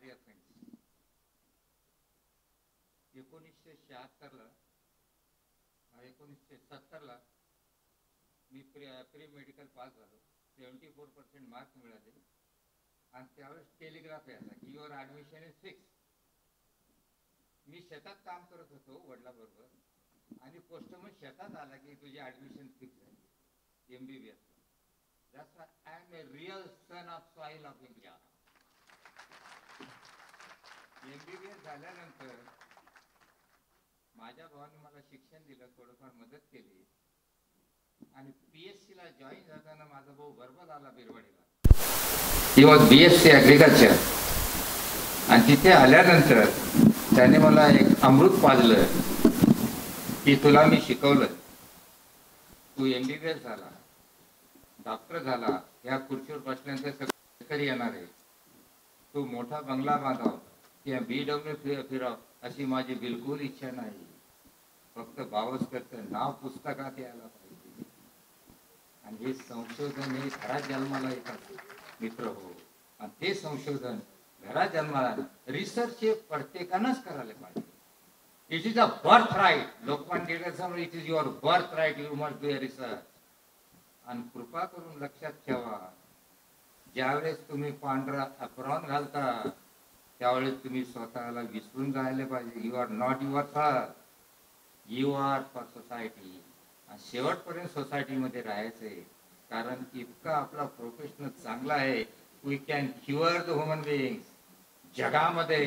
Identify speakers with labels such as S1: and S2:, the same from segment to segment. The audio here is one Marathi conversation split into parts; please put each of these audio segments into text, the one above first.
S1: डिअर फ्रेंड्स, 1976ला 1970ला मी प्री मेडिकल पास झालो. 74% मार्क्स मिळाले आणि त्यावेळेस टेलिग्राफ यायला की युअर ॲडमिशन इज फिक्स. मी शेतात काम करत होतो वडिलाबरोबर आणि पोस्टमन शेतात आला की तुझी ॲडमिशन फिक्स झाली MBBSला. That's I am a real son of soil of India. MBBS झाल्यानंतर माझ्या भावाने मला शिक्षण दिलं, थोडंफार मदत केली आणि PSCला जॉईन झाताना माझा भाऊ बरोबर आला बिरवाडीला. ही वॉज BSc ॲग्रिकल्चर आणि तिथे आल्यानंतर त्याने मला एक अमृत पाजलं की तुला मी शिकवलं, तू MBBS झाला, डॉक्टर झाला, या खुर्चीवर बसल्यानंतर सगळे येणार आहे, तू मोठा बंगला बांधाव किंवा BW फिराव अशी माझी बिलकुल इच्छा नाही. फक्त भावस्करचं नाव पुस्तकात यायला पाहिजे. आणि हे संशोधन हे घरात जन्माला येतात मित्र हो. आणि ते संशोधन घरात जन्माला रिसर्च हे प्रत्येकानंच करायला पाहिजे. It is a birth right. Lokmanya टिळकांसमोर it is your birth right, you must do a research. आणि कृपा करून लक्षात ठेवा, ज्यावेळेस तुम्ही पांढरा अप्रॉन घालता त्यावेळेस तुम्ही स्वतःला विसरून जायला पाहिजे. You are not yourself, you are for society. आणि शेवटपर्यंत सोसायटीमध्ये राहायचंय, कारण इतका आपला प्रोफेशनल चांगला आहे. We can cure the human beings. जगामध्ये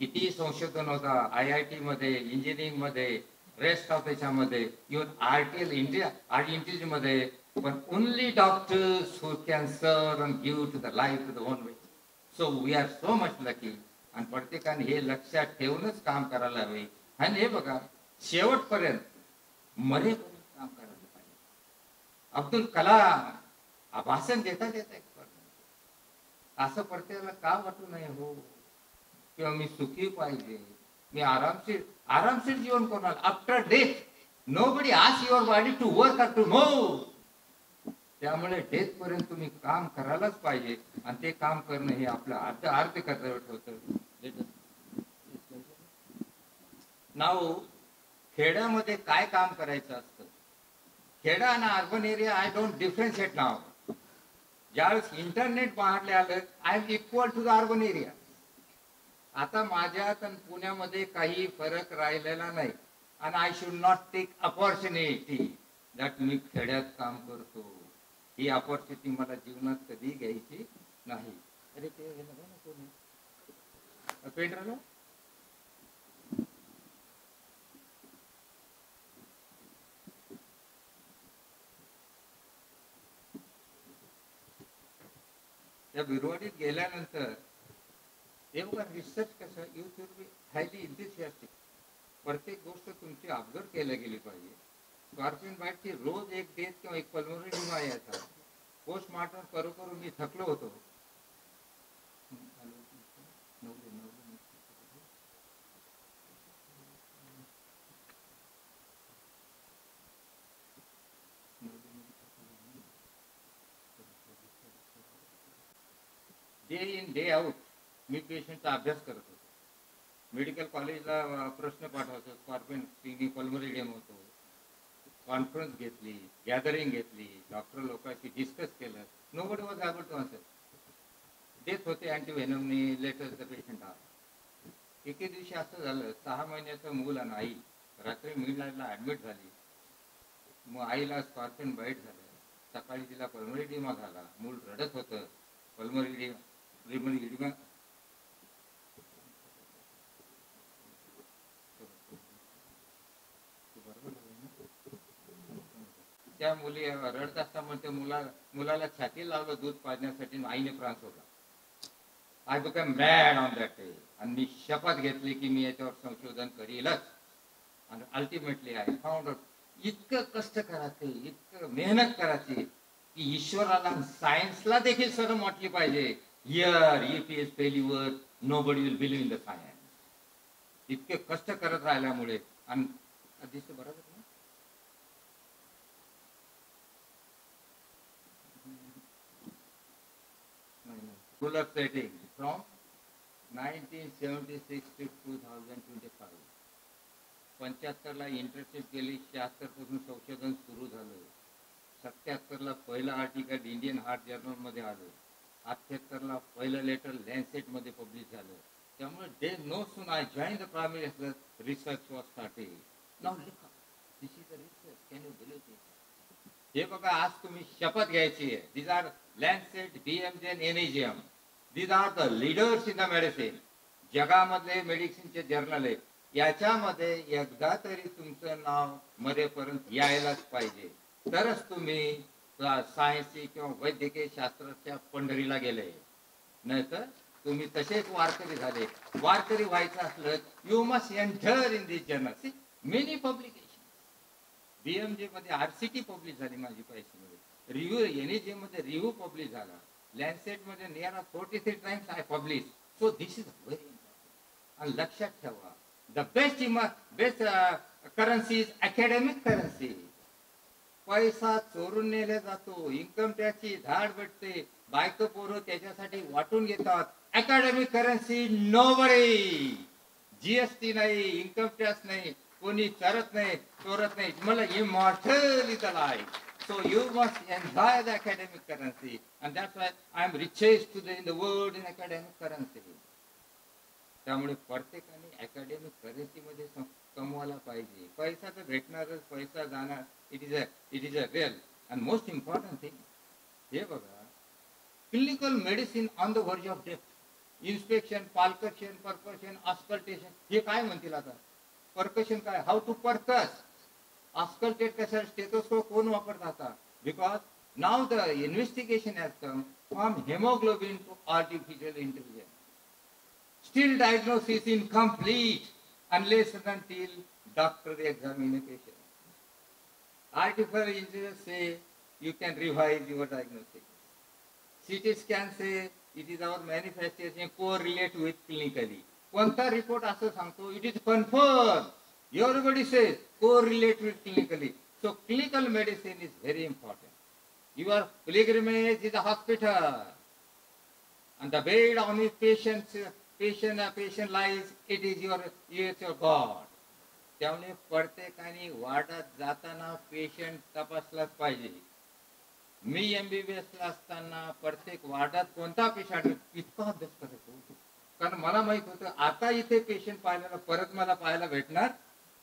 S1: किती संशोधन होता, IIT मध्ये, इंजिनिअरिंग मध्ये, रेस्ट ऑफ त्याच्यामध्ये, इव्हन RTL इंडिया मध्ये, पण only doctors who can serve and give to the life the own way. So we are so much lucky. आणि प्रत्येकाने हे लक्षात ठेवूनच काम करायला हवे. आणि हे बघा, शेवटपर्यंत मरेपर्यंत काम करायला पाहिजे. अब्दुल कलाम भाषण देता देता असं प्रत्येकाला का वाटू नये हो, किंवा मी सुखी पाहिजे, मी आरामशीर जीवन कोणाला. After death nobody asks your body to work or to move. त्यामुळे डेथ पर्यंत तुम्ही काम करायलाच पाहिजे. आणि ते काम करणं हे आपलं अर्ध कर्तव्य ठेवतं. नाव खेड्यामध्ये काय काम करायचं असतं, खेडा आणि urban area I don't differentiate now. ज्यावेळेस इंटरनेट बाहेरले आलं, I am equal to the urban area. आता माझ्यात आणि पुण्यामध्ये काही फरक राहिलेला नाही. आणि I should not take opportunity that मी खेड्यात काम करतो. ही अपॉर्च्युनिटी मला जीवनात कधी घ्यायची नाही. अरे ते पेंढराला त्या बिरवाडीत गेल्यानंतर हे बघा, रिसर्च कसं, you should B highly enthusiastic. प्रत्येक गोष्ट तुमची ऑब्झर्व केल्या गेली पाहिजे. स्कॉर्पियन बाईटची रोज एक डेथ किंवा एक पल्मोनरी विमा यायचा. पोस्टमॉर्टम करू करू मी थकलो होतो. डे इन डे आउट मी पेशंटचा अभ्यास करत होतो. मेडिकल कॉलेजला प्रश्न पाठवतो, स्कॉर्पियन पल्मोनरी डेम होतो, कॉन्फरन्स घेतली, गॅदरिंग घेतली, डॉक्टर लोकांशी डिस्कस केलं. Nobody was able to answer. Death होते अँटीव्हेनमनी, लेटर द पेशंट आला. एके दिवशी असं झालं, 6 महिन्याचं मूल आणि आई रात्री मिडनाईटला ॲडमिट झाली. मग आईला स्कॉर्पियन बाईट झालं. सकाळी तिला पल्मोनरी इडिमा झाला. मूल रडत होतं. पल्मोनरी इडिमा त्या मुली रडत असताना त्या मुलाला छाती लावलं दूध पाजण्यासाठी. आईने प्राण सोडला. I become mad on that day. आणि मी शपथ घेतली की मी याच्यावर संशोधन करीलच. आणि अल्टिमेटली आय फाउंड आउट, इतकं कष्ट करायचे, इतकं मेहनत करायची की ईश्वराला सायन्सला देखील शरम वाटली पाहिजे. Here if is failure nobody will believe in the science. इतके कष्ट करत राहिल्यामुळे. आणि दिसतं बरोबर ना, full of setting from 1976 to 2025 75ला internship केली, 76 पासून संशोधन सुरू झालं, 77ला पहिलं आर्टिकल इंडियन हार्ट जर्नल मध्ये आलं, 78ला पहिलं लेटर लॅन्सेट मध्ये पब्लिश झालं. त्यामुळे they know soon I join the primary minister research was started. Now look this is the research, can you believe it? हे बघा, आज तुम्ही शपथ घ्यायची आहे. These are Lancet, BMJ and NEJM. These are the leaders in the medicine. जगामधले मेडिसिनचे जर्नल आहे. याच्यामध्ये एकदा तरी तुमचं नाव मरेपर्यंत यायलाच पाहिजे, तरच तुम्ही सायन्सची किंवा वैद्यकीय शास्त्राच्या पंढरीला गेले. नाहीतर तुम्ही तसेच वारकरी झाले. वारकरी व्हायचं असलं you must enter in this journal. Many publication. BMJ मध्ये RCT पब्लिश झाली माझी पैशामध्ये, रिव्ह्यू NEJ मध्ये रिव्ह्यू पब्लिश झाला, लॅन्सेट मध्ये near 43 times I publish. So this is very important. आणि लक्षात ठेवा, the best currency is academic currency. पैसा चोरून नेला जातो, इन्कम टॅक्सची धाड भेटते, बायको पोरं त्याच्यासाठी वाटून घेतात. Academic currency nobody. GST नाही, इन्कम टॅक्स नाही, कोणी चरत नाही, चोरत नाही. मला immortal is the life. So you must enjoy the academic currency, and that's why I am richest today in the world in academic currency. त्यामुळे प्रत्येकाने अकॅडमिक करन्सी मध्ये कमवायला पाहिजे. पैसा तर भेटणारच, पैसा जाणार. It is a real and most important thing. हे बघा, clinical medicine on the verge of death. Inspection, palpation, percussion, auscultation. हे काय म्हणतील आता? परकशन काय? How to percuss. ऑस्कल्टेट कशाला? स्टेथोस्कोप कोण वापरतात आता? Because now the investigation has come from haemoglobin to artificial intelligence. Still diagnosis incomplete unless and until doctor examine a patient. Artificial intelligence say you can revise your diagnosis. CT scan say it is our manifestation correlate with clinically. कोणता रिपोर्ट असं सांगतो? It is confirmed. Everybody says correlate with clinically. So clinical medicine is very important. Your pilgrimage is a hospital, and the bed on which patient lies, it is your God. त्यामुळे प्रत्येकाने वाढत जाताना पेशंट तपासलाच पाहिजे. मी MBBS ला असताना प्रत्येक वार्डात कोणता पेशंट इतका अभ्यास करायचो, कारण मला माहित होतं आता इथे पेशंट पाहायला परत मला पाहायला भेटणार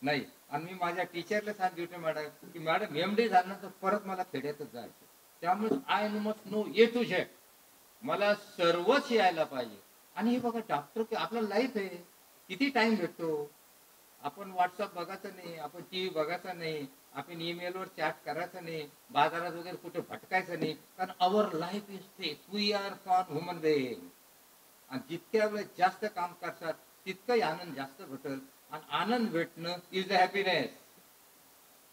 S1: नाही. आणि मी माझ्या टीचरला सांगितलं मॅडम की मॅडम MD झाल्यानंतर परत मला खेड्यातच जायचं. त्यामुळे I must know A to Z. मला सर्वच यायला पाहिजे. आणि हे बघा, डॉक्टर आपलं लाईफ आहे. किती टाइम भेटतो? आपण व्हॉट्सअप बघायचं नाही, आपण TV बघायचा नाही, आपण ईमेलवर चॅट करायचं नाही, बाजारात वगैरे कुठे भटकायचं नाही, कारण our life is state. We are for human being. आणि जितक्या वेळ जास्त काम करतात तितकंही आनंद जास्त भेटल. आणि आनंद भेटणं इज द हॅपीनेस.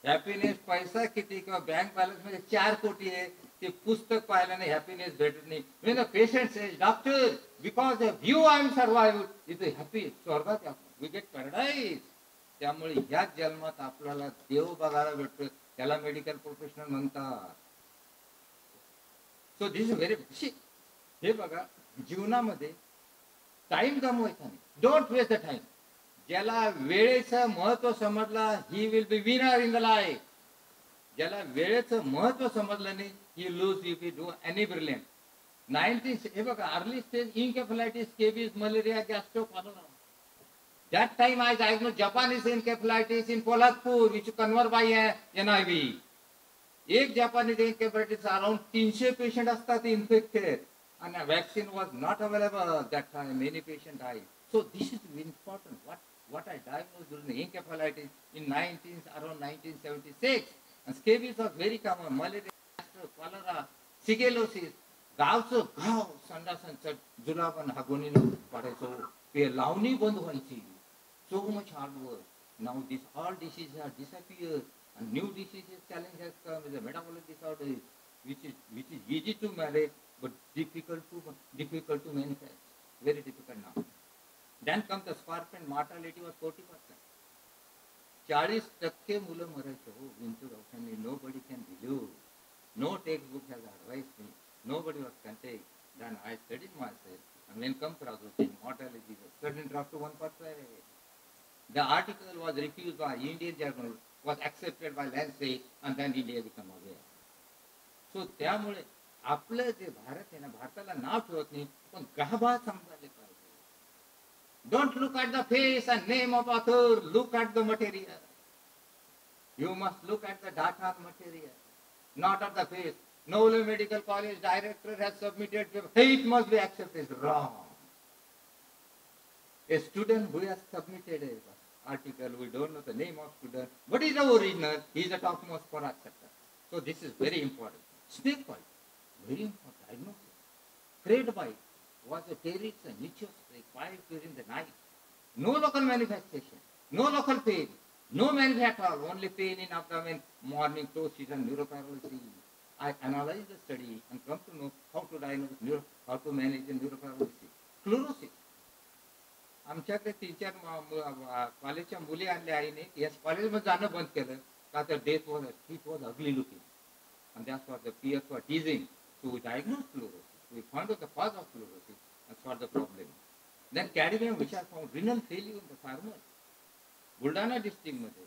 S1: हॅपीनेस पैसा किती किंवा बँक बॅलन्स मध्ये 4 कोटी आहे, ते पुस्तक पाहिल्याने हॅपीनेस भेटत नाही. When the patient says, doctor, because of you I am survived, is happy. स्वर्गात we get paradise. त्यामुळे ह्याच जन्मात आपल्याला देव बघायला भेटतो, त्याला मेडिकल प्रोफेशनल म्हणतात. So this is very. हे बघा, जीवनामध्ये टाइम गमवायचा नाही. Don't waste the time. ज्याला वेळेचं महत्व समजला, he will be winner in the life. ज्याला वेळेचं महत्व समजलं नाही, he lose if you do any brilliant. 19 हे बघा, early stage encephalitis, scabies, malaria, gastro, cholera. That time I diagnosed Japanese encephalitis in Polatpur, which convert by NIV. एक Japanese encephalitis around 300 पेशंट असतात infected, and a vaccine was not available that time. Many patients died. So this is important. What I diagnosed during encephalitis in around 1976, and scabies was very common. Malaria, gastro, cholera, shigellosis. गावचं गाव संडासांचं जुलाबन हागोनीनं पडायचो, ते लावणी बंद व्हायची. So much hard work. Now all diseases are disappeared, and new diseases challenge has come with the metabolic disorder, which is easy to manage but difficult to manifest. Very difficult now. Then comes the scorpion. Mortality was 40%. 40% मुलं मरायचं हो विंचू औषधांनी. Nobody can believe. No textbook has advised me. Nobody was contained. Then I studied myself. And when come processing, mortality suddenly dropped to 1%. The article was refused by Indian journal, was accepted by Lancet, and then India became aware. So त्यामुळे आपलं जे भारत आहे ना, भारताला नाव ठेवत नाही, पण गाभा समजायला पाहिजे. Don't look at the face and name of author, look at the material. You must look at the data and material, not at the face. Noble Medical College director has submitted paper. Hey, it must be accepted. Wrong. A student who has submitted an article, we don't know the name of student. What is the original? He is the topmost for acceptance. So this is very important. Snake bite, very important diagnosis. Fred bite was a terrorist and nichos bite during the night. No local manifestation, no local pain, no manifest at all, only pain in abdomen, morning ptosis and neuroparalysis. I analyzed the study and come to know how to diagnose, how to manage the neuroparalysis. Sclerosis. आमच्याकडे 3-4 कॉलेजच्या मुली आणल्या आईने, या कॉलेजमध्ये जाणं बंद केलं का तर death was ugly looking. And that's what the peers were teasing. So we diagnosed sclerosis. We found out the cause of sclerosis and solved the problem. Then cadmium, which has found renal failure in the farmers. Buldhana district मध्ये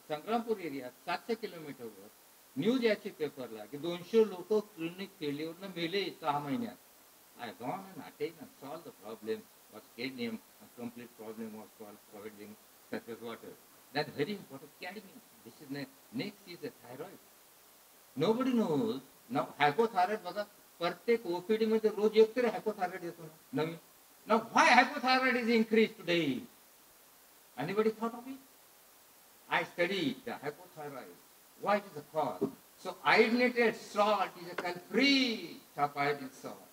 S1: संग्रामपूर एरियात 700 किलोमीटरवर न्यूज याची पेपरला की 200 लोक क्लिनिक फेल्युअरनं मेले 6 महिन्यात. I gone and attained and solved the problem was cadmium, and complete problem was solved providing surface water. That's very important. Cadmium. This is next is the thyroid. Nobody knows. Now hypothyroid बघा प्रत्येक ओपीडी मध्ये रोज एक तरी hypothyroid येतो नवीन. Now why hypothyroid is increased today? Anybody thought of it? I studied the hypothyroid. Why it is the cause? So iodinated salt is a culprit of iodinated salt.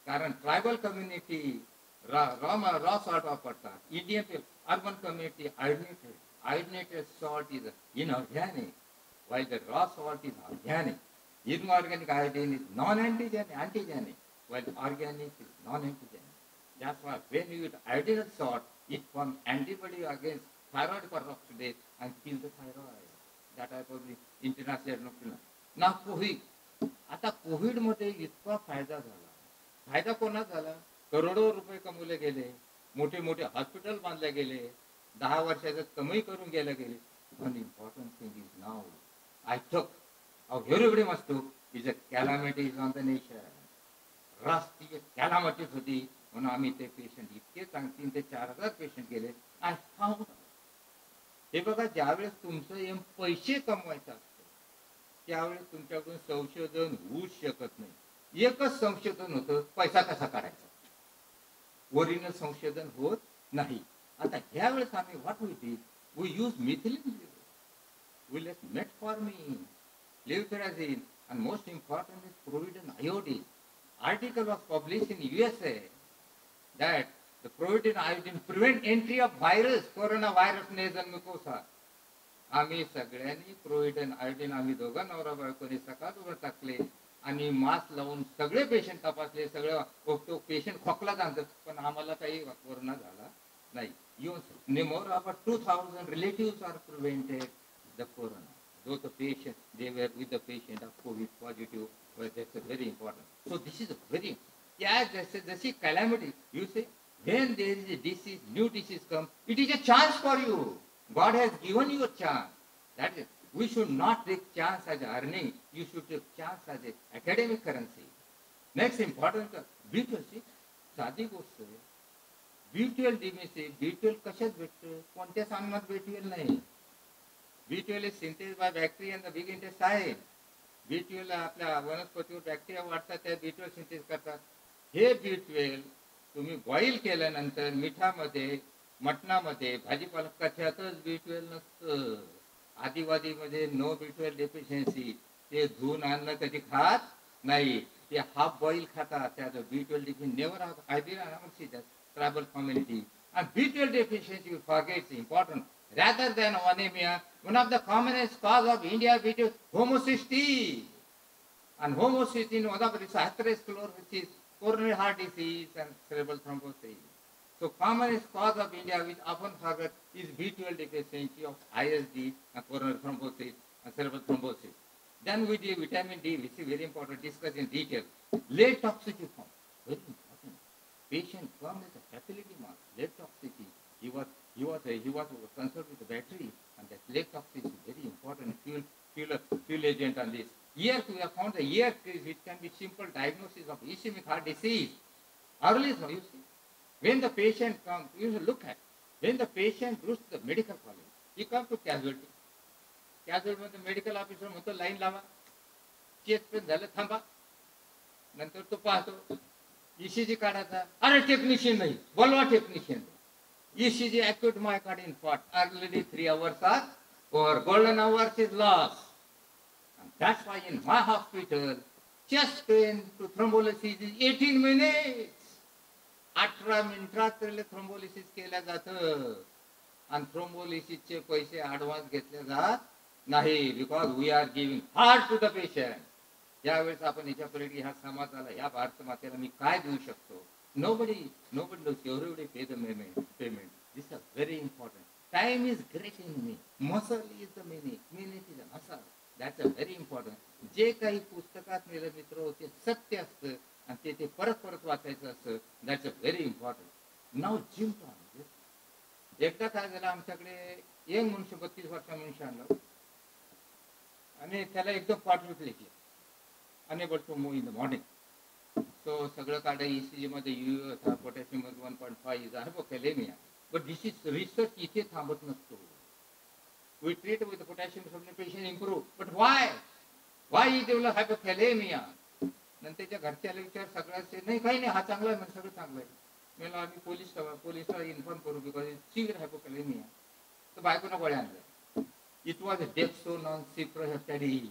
S1: कारण ट्रायबल कम्युनिटी raw salt वापरतात. Indian people, urban community iodinated salt is inorganic, while the raw salt is organic. Inorganic iodine is antigenic, while organic is non-antigenic. That's why when you eat iodinated salt, it forms antibody against thyroid peroxidase and kills the thyroid. That I told the international. Now COVID. आता कोविड मध्ये इतका फायदा झाला. फायदा कोणा झाला? करोडो रुपये कमवले गेले, मोठे मोठे हॉस्पिटल बांधले गेले, 10 वर्षाचं कमाई करून गेले गेले. One important thing is now, I took, everybody must do, is a calamity is on the nation. राष्ट्रीय कॅलामिटी होती म्हणून आम्ही ते पेशंट इतके 3,000 ते 4,000 पेशंट गेले. I found. हे बघा, ज्यावेळेस तुमचं पैसे कमवायचं असतं त्यावेळेस तुमच्याकडून संशोधन होऊच शकत नाही. एकच संशोधन होतं, पैसा कसा काढायचा. ओरिजिनल संशोधन होत नाही. आता ह्या वेळेस आम्ही what we did, we use methylene, we let metformin, levothyroxine, and most important is providin iodine. Article was published in USA that the providin iodine prevent entry of virus, coronavirus nasal mucosa. आम्ही सगळ्यांनी प्रोव्हिडन आयोडीन आम्ही दोघं नवरा बायकोने सकाळ टाकले आणि मास्क लावून सगळे पेशंट तपासले. सगळे पेशंट खोकला जाणतात, पण आम्हाला काही कोरोना झाला नाही. More about 2,000 relatives are prevented the corona. Though the patient, they were with the patient of COVID positive, but that's a very important. So this is a very, जशी calamity, you say, when there is a disease, new disease come, it is a chance for you. God has given you a chance. That is, we should not take chance as earning. You should take chance as an academic currency. Next important, B12, साधी गोष्ट आहे. B12 डिमेसी, B12 कशात भेटतं? कोणत्याच अन्नात B12 नाही. B12 is synthesized by bacteria in the big intestine. B12 आपल्या वनस्पतीवर बॅक्टेरिया वाढतात, त्या B12 सिंथेसिस करतात. हे B12 तुम्ही बॉईल केल्यानंतर मिठामध्ये, मटणामध्ये, भाजीपाला कशातच B12 नसतं. आदिवासीमध्ये नो B12 डेफिशियन्सी. ते धुवून अन्न कधी खात नाही, ते हाफ बॉईल खातात. त्याचं B12 deficiency never idea tribal community. And B12 deficiency, you forget, is important. Rather than anemia, one of the commonest cause of India is homocysteine. And homocysteine, one of the atherosclerosis, coronary heart disease, and cerebral thrombosis. So commonest cause of India, which often forget, is B12 deficiency of ISD and coronary thrombosis and cerebral thrombosis. Then we do vitamin D, which is very important, discuss in detail. Late toxicity form, very important. patient come with a fatality mark, leg toxicity. He was concerned with the battery, and that leg toxicity is very important fuel agent on this. Here we have found the ear crease, which can be simple diagnosis of ischemic heart disease. Early, you see, when the patient comes, you should look at when the patient goes to the medical college, he comes to casualty. Casualty मध्ये medical officer म्हणतो लाईन लावा, चेस्ट पेन झालं थांबा, नंतर तो पाहतो ईसीजी काढायचा, अरे टेक्निशियन नाही, बोलवा technician. ECG acute myocardial infarct, already 3 hours are over, golden hours is lost. And that's why in my hospital, chest pain to thrombolysis is 18 minutes. 18 मिनिटात थ्रोम्बोलिसिस केल्या जातं आणि थ्रोम्बोलिसिसचे पैसे ॲडव्हान्स घेतले जात नाही, because we are giving heart to the patient. यावेळेस आपण याच्यापर्यंत ह्या समाजाला, ह्या भारत मातेला मी काय देऊ शकतो? Nobody knows. Everybody pay the payment. This is very important. Time is great in me. Muscle is the meaning. Meaning is the muscle. That's a very important. जे काही पुस्तकात मेले मित्र होते सत्य असतं आणि ते परत वाचायचं असतं. That's a very important. Now gym plan. एकदा काय झालं, आमच्याकडे एक मनुष्य 32 वर्षा मनुष्य आणलं आणि त्याला एकदम पाठ विकली की unable to move in the morning. So सगळं काढ ECG मध्ये potassium 1.5 is hypokalemia. But this is research इथे थांबत नसतो. We treat with potassium supplementation improve. But why he develop hypokalemia? नंतरच्या घरच्याला विचार सगळ्याचे नाही काही नाही, हा चांगला आहे म्हणजे सगळं चांगलं आहे. मला आम्ही पोलिसला इन्फॉर्म करू बिकॉज सिव्हिअर हायपोकॅलेमिया. तर बायकोनं गोळ्या आणल्या. इट वॉज डेक्सोनॉन सिप्रोहेप्टॅडिन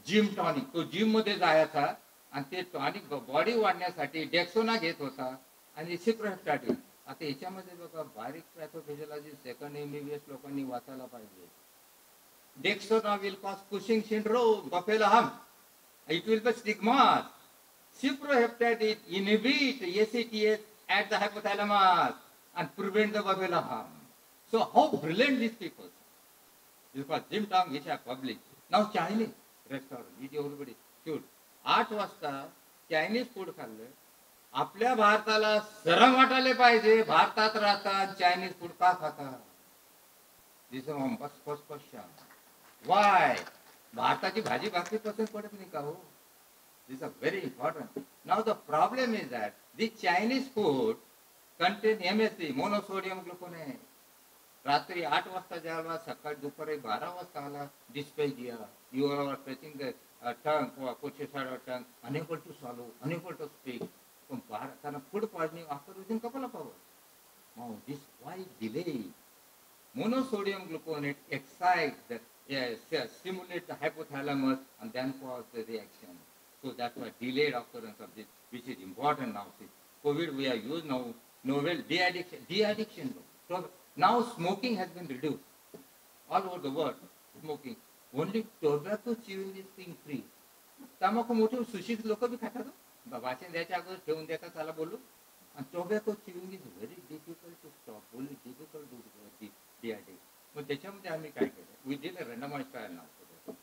S1: जिम टॉनिक. तो जिम मध्ये जायचा आणि ते टॉनिक बॉडी वाढण्यासाठी डेक्सोना घेत होता आणि सिप्रोहेप्टॅडिन. आता याच्यामध्ये बघा बारीक पॅथोफिजियोलॉजी सेकंड MBBS लोकांनी वाचायला पाहिजे. Dexona will cause Cushing syndrome, buffalo hump, it will be stigmas. Ciproheptadine inhibit ACTH at the hypothalamus and prevent the buffer harm. So how brilliant these people. Because gym time which are published. Now Chinese restaurant, which everybody should. 8 वाजता चायनीज फूड खाल्लं. आपल्या भारताला शरम वाटायला पाहिजे, भारतात राहतात चायनीज फूड का खातात? दिस इज फर्स्ट क्वेश्चन. Why? भारताची भाजी भाकरी पसंत पडत नाही का हो? This is very important. Now the problem is that the Chinese food contain MSG, monosodium gluconate. रात्री 8 वाजता जेवला, सकाळी दुपारी 12 वाजता आला, dysphagia. You are touching the tongue, pushes out tongue, unable to swallow, unable to speak. पण भारताला food poisoning after using couple of hours. Now this why delay? Monosodium gluconate excites the stimulate the hypothalamus and then cause the reaction. So that's why delayed occurrence of this, which is important now. See, COVID we are used now, novel de-addiction. So now smoking has been reduced all over the world. Smoking. Only tobacco chewing is being free. तंबाखू मोठे सुशिक्षित लोक भी खातात. भाषण द्यायच्या अगोदर ठेवून द्या का चला बोलू. And tobacco chewing is very difficult to stop. Only difficult to de-addict. मग त्याच्यामध्ये आम्ही काय केलं, वी डिड अ रँडमाइज ट्रायल नाव.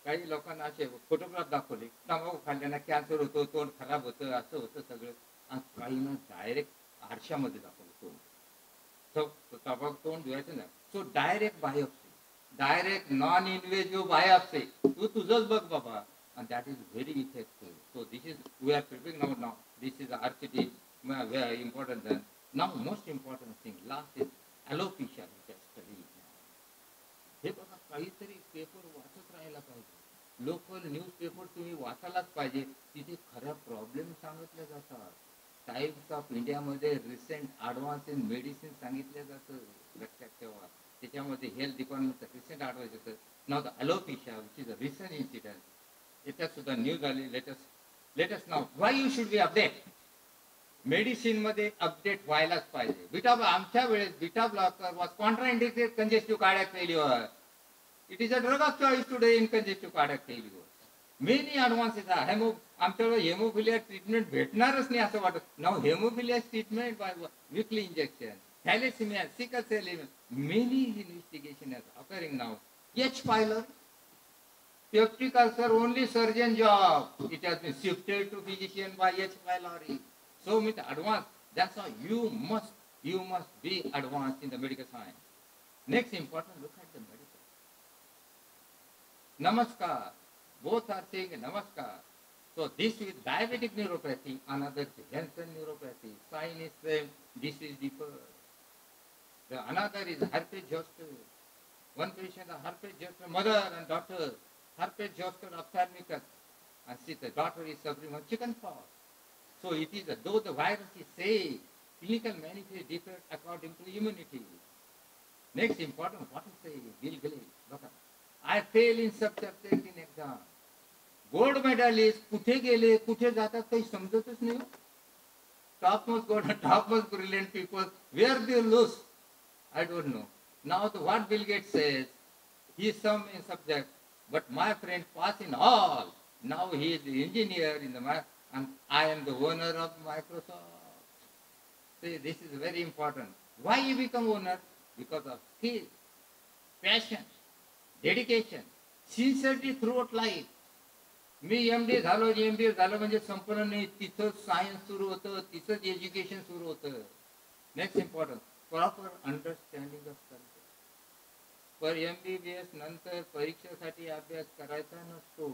S1: काही लोकांना असे फोटोग्राफ दाखवले, तंबाखू खाल्ल्यानं कॅन्सर होतो, तोंड खराब होतं, असं होतं सगळं. आणि काहींना डायरेक्ट आरशामध्ये दाखवलं तोंड. तंबाखू तोंड धुवायचं नाही. So direct biopsy, direct non invasive biopsy. तू तुझंच बघ बाबा. आणि that is very effective. So this is we are preparing now. This is RCT important. Then now most important thing last is alopecia. हे बघा काहीतरी पेपर वाचत राहायला पाहिजे. लोकल न्यूज पेपर तुम्ही वाचायलाच पाहिजे. तिथे खऱ्या प्रॉब्लेम सांगितल्या जातात. टाइम्स ऑफ इंडियामध्ये रिसेंट ॲडव्हान्स इन मेडिसिन सांगितलं जातं. लक्षात ठेवा. त्याच्यामध्ये हेल्थ डिपार्टमेंटचं रिसेंट ॲडव्हान्स येतं. Now the alopecia which is a recent incident. याच्यात सुद्धा न्यूज आली. Latest now why you should be update. Medicine मध्ये अपडेट व्हायलाच पाहिजे. बीटा आमच्या वेळेस beta blocker was contraindicated congestive cardiac failure. It is a drug of choice today in congestive cardiac failure. Many advances आहे. आमच्याकडे हेमोफिलिया ट्रीटमेंट भेटणारच नाही असं वाटत. Now haemophilia treatment by weekly injection. Thalassaemia, sickle cell, many investigation is occurring now. H. pylori, peptic ulcer, only surgeon job. It has been shifted to physician by H. pylori. So with advanced, that's why you must be advanced in the medical science. Next important, look at the medical. Namaskar. Both are saying namaskar. So this is diabetic neuropathy, another is Hansen neuropathy. Sign is same, this is different. The another is herpes zoster. One patient, a herpes zoster, mother and daughter, herpes zoster ophthalmicus, and see the daughter is suffering from chickenpox. So it is, though the virus is same, clinical manifest different according to immunity. Next important, what is the Bill Gates? Look at, I fail in subject in exam. Gold medallist कुठे गेले कुठे जातात काही समजतच नाही. Top most gold top most brilliant people where they lose I don't know. Now what Bill Gates says, he is some in subject, but my friend pass in all. Now he is the engineer in the and I am the owner of Microsoft. See, this is very important. Why you become owner? Because of skill, passion, dedication, sincerity throughout life. Me MD झालो MBA झालो म्हणजे संपूर्ण नाही, तिथं सायन्स सुरू होतं, तिथंच एज्युकेशन सुरू होतं. Next important, proper understanding of subject. Per MBBS नंतर परीक्षेसाठी अभ्यास करायचा नसतो.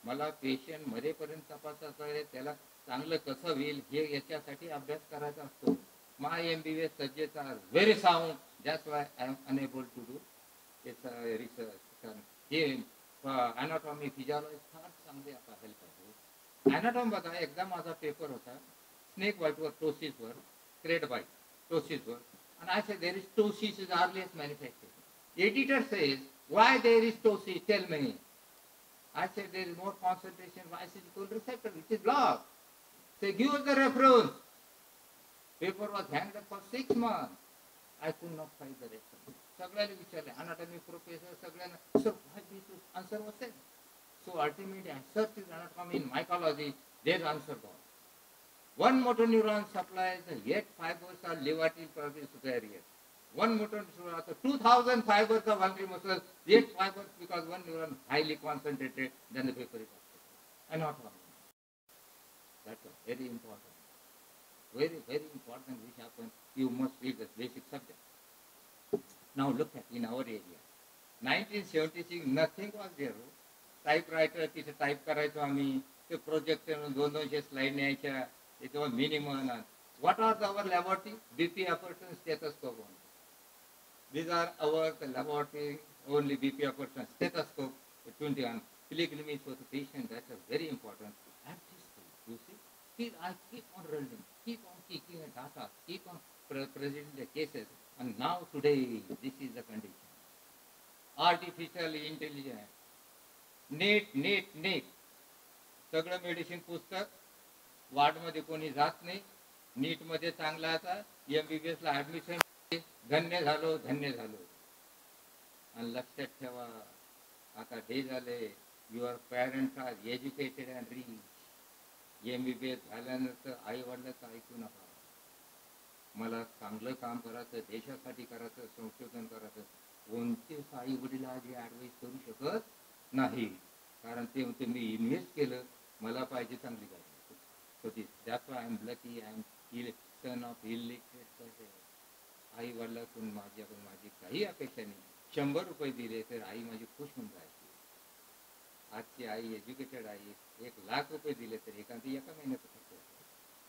S1: मला पेशंट मरेपर्यंत तपासायचा आहे, त्याला चांगलं कसं होईल हे याच्यासाठी अभ्यास करायचा असतो. My MBBS subject are very sound, that's why I am unable to do its research. हे अनाटॉमी फिजियोलॉजी फार चांगले आता हेल्प आहे. अनाटॉमी बघा, एकदा माझा पेपर होता स्नेक बाईटवर, टोसिसवर, क्रेड bite टोसिसवर, and I said there is ptosis is earliest manufactured. Editor says, why there is ptosis? Tell me. I said there is more concentration of acetylcholine receptor, which is blocked. Say give us the reference. Paper was hanged up for 6 months. I could not find the reference. सगळ्यांना विचारले, anatomy professor सगळ्यांना, sir why this answer was said? So ultimately I searched in anatomy in mycology, there's answer gone. One motor neuron supplies the 8 fibers are levatil purpose superior. One motor neuron, so 2000 fibers of one muscle, 8 fibers because one neuron highly concentrated, then the paper is accepted. Anatomy. That's very important. Very, very important which happens. You must read the basic subject. Now look at in our area. 1976, nothing was there. Typewriter, तिथे टाइप करायचो आम्ही, ते प्रोजेक्टर 200 स्लाइड न्यायच्या, it was minimum. What are our laboratory? BP appurtenance stethoscope only. These are our laboratory, only BP appurtenance stethoscope, 21. Pilgrimage for the patient, that's very important. And you see, I keep on running, keep on kicking the data, keep on presenting the cases. And now today, this is the condition. Artificial intelligence. NEET. सगळं मेडिसिन पुस्तक, वार्डमध्ये कोणी जात नाही, नीटमध्ये चांगला आता MBBS ला ऍडमिशन, धन्य झालो. आणि लक्षात ठेवा, आता हे झाले, your parents are educated and rich. MBBS झाल्यानंतर आई वडिलांचं ऐकू नका. मला चांगलं काम करायचं, देशासाठी करायचं, संशोधन करायचं. कोणतेच आई वडील आज ऍडवाइस करू शकत नाही, कारण ते म्हणते मी इन्व्हेस्ट केलं, मला पाहिजे चांगली गाडी. So that's why I'm lucky, I'm son of illiterate. आई वडिलांकडून माझी काही अपेक्षा नाही. 100 रुपये दिले तर आई माझी खुश होऊन जायची. आजची आई एज्युकेटेड आई 1 लाख रुपये दिले तर एका महिन्यात खर्च होतो.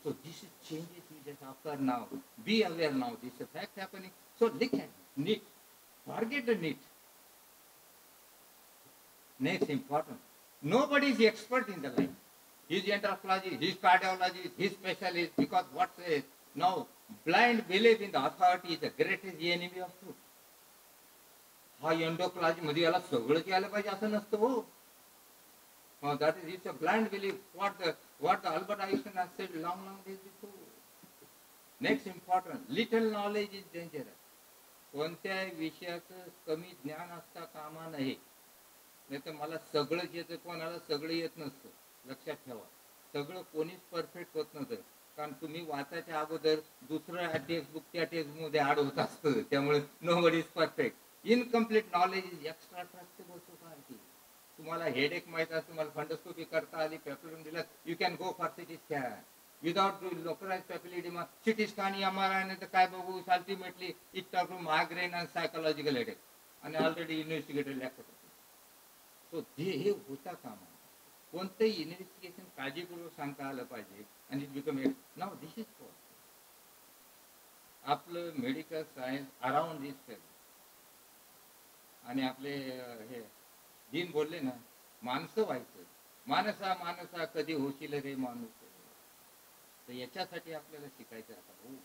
S1: So this is changes you just after now. Be aware now. This is a fact happening. So look at NEET. Forget the NEET. Next important. Nobody is expert in the life. His anthropology, his cardiology, his specialist, because what says now blind belief in the authority is the greatest enemy of truth. हा एंडोक्रालॉजी मध्ये याला सगळं केलं पाहिजे असं नसतं हो. That is it's a blind belief. What the Albert Einstein has said long days before. Next important, little knowledge is dangerous. कोणत्याही विषयाचं कमी ज्ञान असता कामा नये. नाही तर मला सगळंच येतं, कोणाला सगळं येत नसतं. लक्षात ठेवा, सगळं कोणीच परफेक्ट होत नव्हतं, कारण तुम्ही वाचायच्या अगोदर दुसरं टेक्स्टबुक त्या टेक्स्टबुकमध्ये ऍड होत असतं. त्यामुळे nobody is perfect. Incomplete knowledge is extra trustable society. तुम्हाला हेडेक माहित असतं, तुम्हाला फंडोस्कोपी करता आली, पेपरम दिला, you can go for CT scan. Without localize papilloedema CT scan MRI तर काय बघू ultimately it talk to migraine and psychological headache आणि ऑलरेडी इन्व्हेस्टिगेटेड दाखवतो. सो हे होता कामा कोणतंही इन्व्हेस्टिगेशन काळजीपूर्वक सांगता आलं पाहिजे आणि it become now this is आपलं मेडिकल सायन्स अराउंड दिस सेल. आणि आपले हे दिन बोलले ना माणसं व्हायचं माणसा माणसा कधी होशील रे माणूस. तर याच्यासाठी आपल्याला शिकायचं आता हो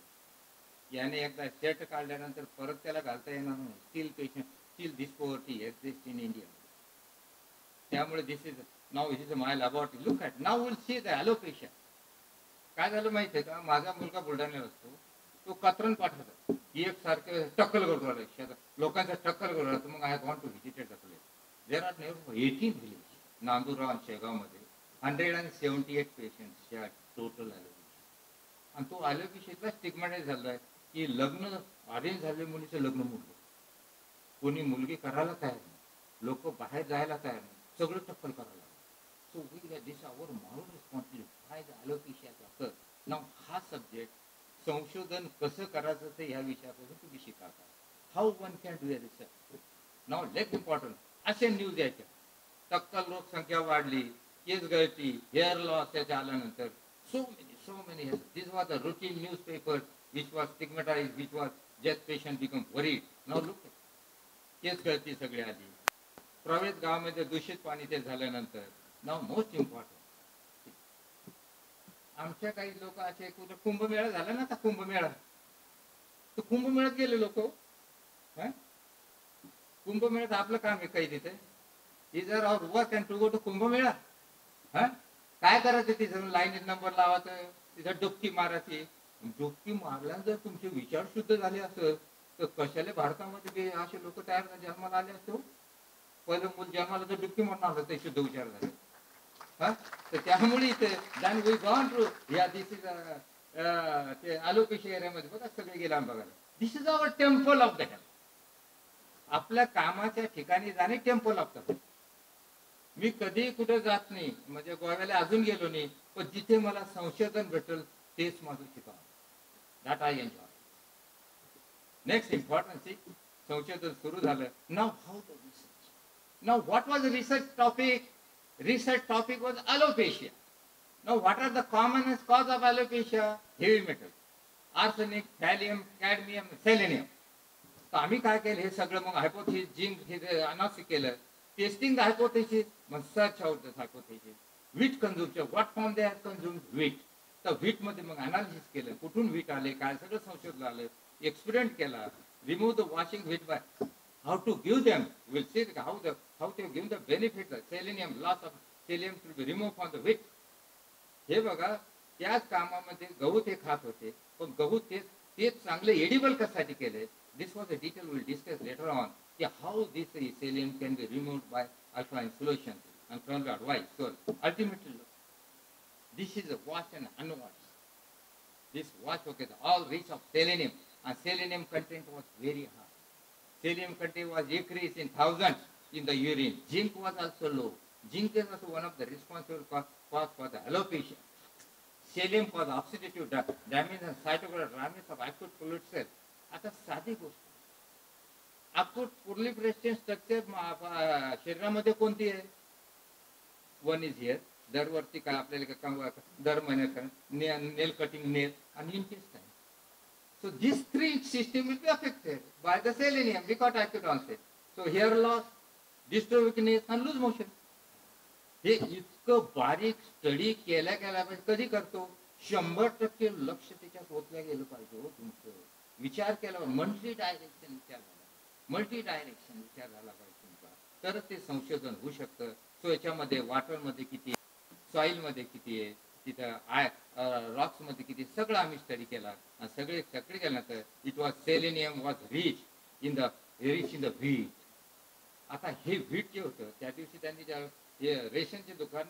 S1: याने एकदा सेट काढल्यानंतर परत त्याला घालता येणार नाही. Still patient still this poverty exist in India. त्यामुळे this is now is my laboratory look at now will see the alopecia. काय झालं माहिती आहे का माझा मुलगा बुलढाण्याला असतो तो कतरण पाठवतात एक सारखं टक्कल करू राहिला लोकांचा टक्कल करू राहिला. मग आय वॉन्ट टू व्हिजिट टक्कल. There are never 18 village Nandura आणि शेगावमध्ये 178 पेशंट्सच्या टोटल ॲलोपेशिया. आणि तो ॲलोपेशिया इतका स्टिग्मॅटाइज झाला आहे की लग्न अरेंज झाले मुलीचं लग्न मोडलं. कोणी मुलगी करायला तयार नाही. लोक बाहेर जायला तयार नाही. सगळं टक्कल करायला लागलं. So we this our moral responsibility by the ॲलोपेशियाचा. तर नाव हा सब्जेक्ट संशोधन कसं करायचं ते ह्या विषयापासून तुम्ही शिकाता. How one can do a research. Now let important असे न्यूज यायच्या टक्कल लोकसंख्या वाढली केस गळती हेअर लॉस याच्या आल्यानंतर so many this was a routine newspaper which was stigmatized which was just patient become worried. Now look at केस गळती सगळी आली. प्रवेश गावामध्ये दूषित पाणी ते झाल्यानंतर नाव मोस्ट इम्पॉर्टंट आमच्या काही लोक असे कुठे कुंभमेळा झाला ना. आता कुंभमेळा तर कुंभमेळ्यात गेले लोक. कुंभमेळ्यात आपलं काम आहे काही तिथे either or work and to go to Kumbh Mela. काय करायचं तिथं लाईनीत नंबर लावायचं तिथं डुबकी मारायची. डुबकी मारल्यानं जर तुमचे विचार शुद्ध झाले असेल तर कशाला भारतामध्ये असे लोक तयार जन्माला आले असतो. पहिलं मूल जन्माला तर डुबकी मारून आलं ते शुद्ध विचार झाले. तर त्यामुळे इथे दॅन वी गॉन थ्रू या दिस इज ते ॲलोपेशिया एरियामध्ये बघा सगळे गेले बघायला. This is our temple of the health. आपल्या कामाच्या ठिकाणी जाणे टेम्पल ऑफ द हेल्थ. मी कधी कुठे जात नाही म्हणजे गोव्याला अजून गेलो नाही पण जिथे मला संशोधन भेटेल तेच माझं ठिकाण. That I enjoy. Next importance संशोधन सुरू झालं. Now how the research. Now what was research topic. Research topic was alopecia. Now what are the commonest cause of alopecia? Heavy metals. Arsenic, thallium, cadmium, selenium. तर आम्ही काय केलं हे सगळं मग हायपोथेसिस जिंक हे अनालिसिस केलं. टेस्टिंग द हायपोथेसिस मग search out the hypothesis. Wheat कन्झ्युमच्या what form they are consume wheat. तर व्हीट मध्ये मग अनालिसिस केलं कुठून व्हीट आले काय सगळं संशोधन आलं. एक्सपेरिमेंट केला. Remove the washing wheat by how to give them. We'll see how to give the benefit the selenium loss of selenium to be removed from the wheat. हे बघा त्याच कामामध्ये गहू ते खात होते पण गहू तेच चांगले एडिबल कशासाठी केले. This was a detail will discuss later on की how this selenium can be removed by alkaline solution and from the advice. So ultimately this is a wash and unwash. This wash okay all rich of selenium and selenium content was very high. Selenium content was decreased in thousands in the urine. Zinc was also low. Zinc is also one of the responsible cause for the alopecia. Selenium for the oxidative damage and cytokine damage of acute fluid cells. आता साधी गोष्ट acute proliferation स्ट्रक्चर शरीरामध्ये कोणती आहे. वन इज हिअर दरवर्षी काय आपल्याला दर महिन्यात नेल कटिंग नेल आणि intestine. So these three systems will be affected by the selenium because acute onset. So hair loss, distal weakness and loose motion. हे इतकं बारीक स्टडी केल्या पाहिजे. कधी करतो 100% लक्ष त्याच्यात ओतल्या गेलं पाहिजे हो तुमचं. विचार केला मल्टी डायरेक्शन विचार झाला पाहिजे तुमचा तरच ते संशोधन होऊ शकतं. सो याच्यामध्ये वॉटरमध्ये किती सॉइल मध्ये किती आहे तिथं रॉक्स मध्ये किती सगळं आम्ही स्टडी केला आणि सगळे केल्यानंतर it was selenium was rich in the wheat. आता हे व्हीट जे होतं त्या दिवशी त्यांनी हे रेशनचे दुकान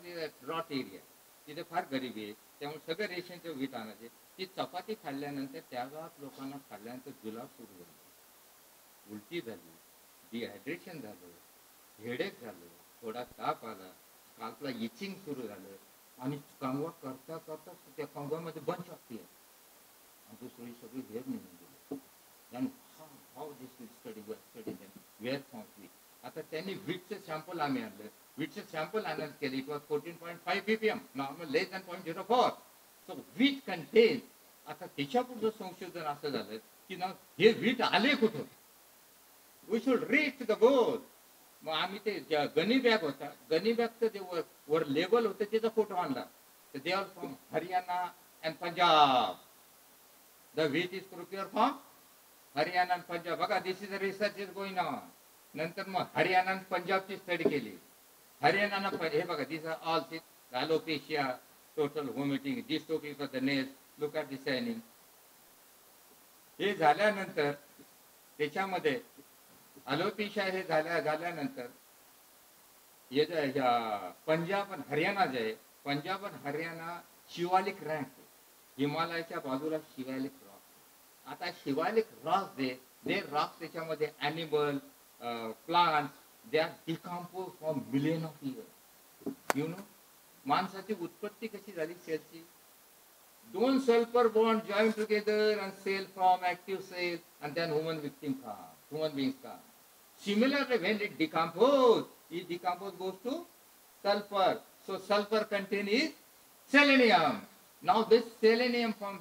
S1: रॉट एरिया तिथे फार गरिबी आहे त्यामुळे सगळं रेशनचं व्हीट आणायचे. ती चपाती खाल्ल्यानंतर त्या गावात लोकांना खाल्ल्यानंतर जुलाब सुरू झाली उलटी झाली डिहायड्रेशन झालं हेडेक झालं थोडा ताप आला स्काल्पला इचिंग सुरू झालं आणि कांगवा करता करता त्या कांगवामध्ये बंच असते आणि दुसरी सगळी हेर निघून गेली. आणि how this will study where forms wheat. आता त्यांनी वीटचं सॅम्पल आम्ही आणलं, वीटचं सॅम्पल अनालिस केलं. It was 14.5 ppm, normal less than 0.04. So wheat content. आता त्याच्या पुढचं संशोधन असं झालं की ना हे वीट आले कुठून, we should reach the goal. मग आम्ही ते गनी बॅग होता, गनी बॅगचं जे वर लेबल होतं त्याचा फोटो आणला. तर they are from Haryana and Punjab. The wheat is procure from Haryana and Punjab. बघा, this is a research is going on. नंतर मग हरियाणा आणि पंजाबची स्टडी केली. हरियाणा हे बघा, this are all thing alopecia, total vomiting, dystopic of the nails, look at the shining. हे झाल्यानंतर त्याच्यामध्ये अलोपेशिया हे झाल्यानंतर हे पंजाब आणि हरियाणा जे आहे, पंजाब आणि हरियाणा शिवालिक रँक, हिमालयाच्या बाजूला शिवालिक रॉक. आता शिवालिक रॉक दे रॉक त्याच्यामध्ये animal plants they are decompose for million of year. You know, माणसाची उत्पत्ती कशी झाली सेलची. 2 sulphur bond join together and cell from active cell and then human beings come. Similarly, when it decompose goes to sulfur. So sulfur contain is selenium. Now this selenium from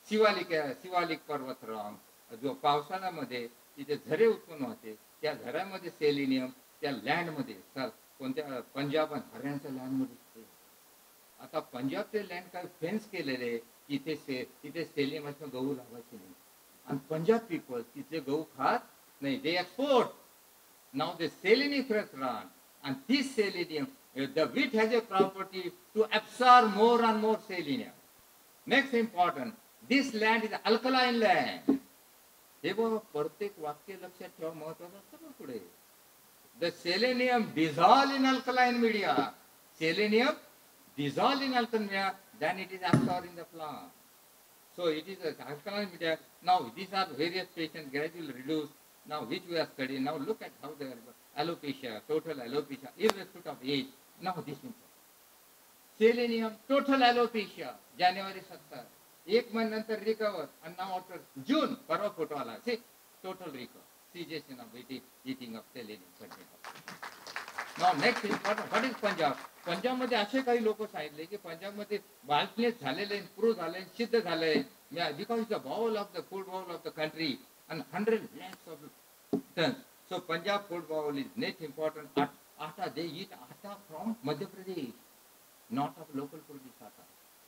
S1: Shivalik पर्वतरांग, जो पावसाळ्यामध्ये तिथे झरे उत्पन्न होते, त्या झऱ्यामध्ये सेलेनियम त्या लँडमध्ये कोणत्या पंजाब आणि हरियाणाच्या लँडमध्ये. आता पंजाबचे लँड काय फेन्स केलेले, तिथे सेलेनियम गहू लावायचे नाही. आणि पंजाब पीपल तिथले गहू खात नाही, they export. Now the seleniferous run, and this selenium, the wheat has a property to absorb more and more selenium. Next important, this land is alkaline land. हे बघा, प्रत्येक वाक्य लक्षात ठेवा, महत्वाचं असतं ना पुढे. The selenium dissolve in alkaline media. Selenium dissolve in alkaline media, then it is absorbed in the plant. So it is an alkaline media. Now these are various patients gradually reduced. Now which we are studying. Now look at how the alopecia, total alopecia, irrespective of age. Now this one. Selenium, total alopecia, January 17. एक महिन्यानंतर रिकवर. आणि नाव आफ्टर जून, परवा फोटो आला. See total recover. Cessation of eating of selenium content. Now next important, what is Punjab. पंजाबमध्ये असे काही लोक सांगितले की पंजाबमध्ये बाल्कनेस झालेले, इम्प्रूव्ह झाले, सिद्ध झाले, because the bowl of the food bowl of the country and 100 lakhs of tons. So Punjab food bowl is next important. Atta, they eat atta from Madhya Pradesh, not of local produce atta.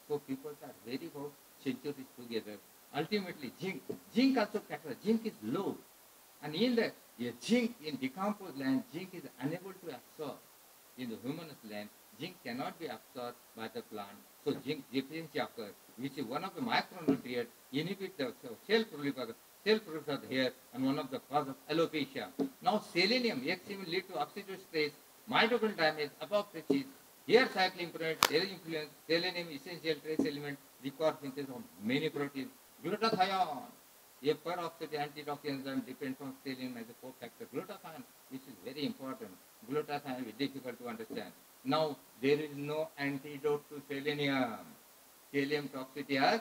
S1: So people are very about centuries together. Ultimately, zinc also factor. Zinc is low, and in the zinc in decomposed land, zinc is unable to absorb. In the humanous land, zinc cannot be absorbed by the plant. So zinc deficiency occurs, which is one of the micronutrients, inhibit the cell proliferation of the hair, and one of the cause of alopecia. Now selenium extreme lead to oxidative stress, mitochondrial damage, apoptosis, hair cycling influence. Selenium essential trace element requires synthesis of many proteins. Glutathione, a peroxide antioxidant enzyme depends on selenium as a cofactor. Glutathione, which is very important. Glutathione is difficult to understand. Now there is no antidote to selenium. Selenium toxicity has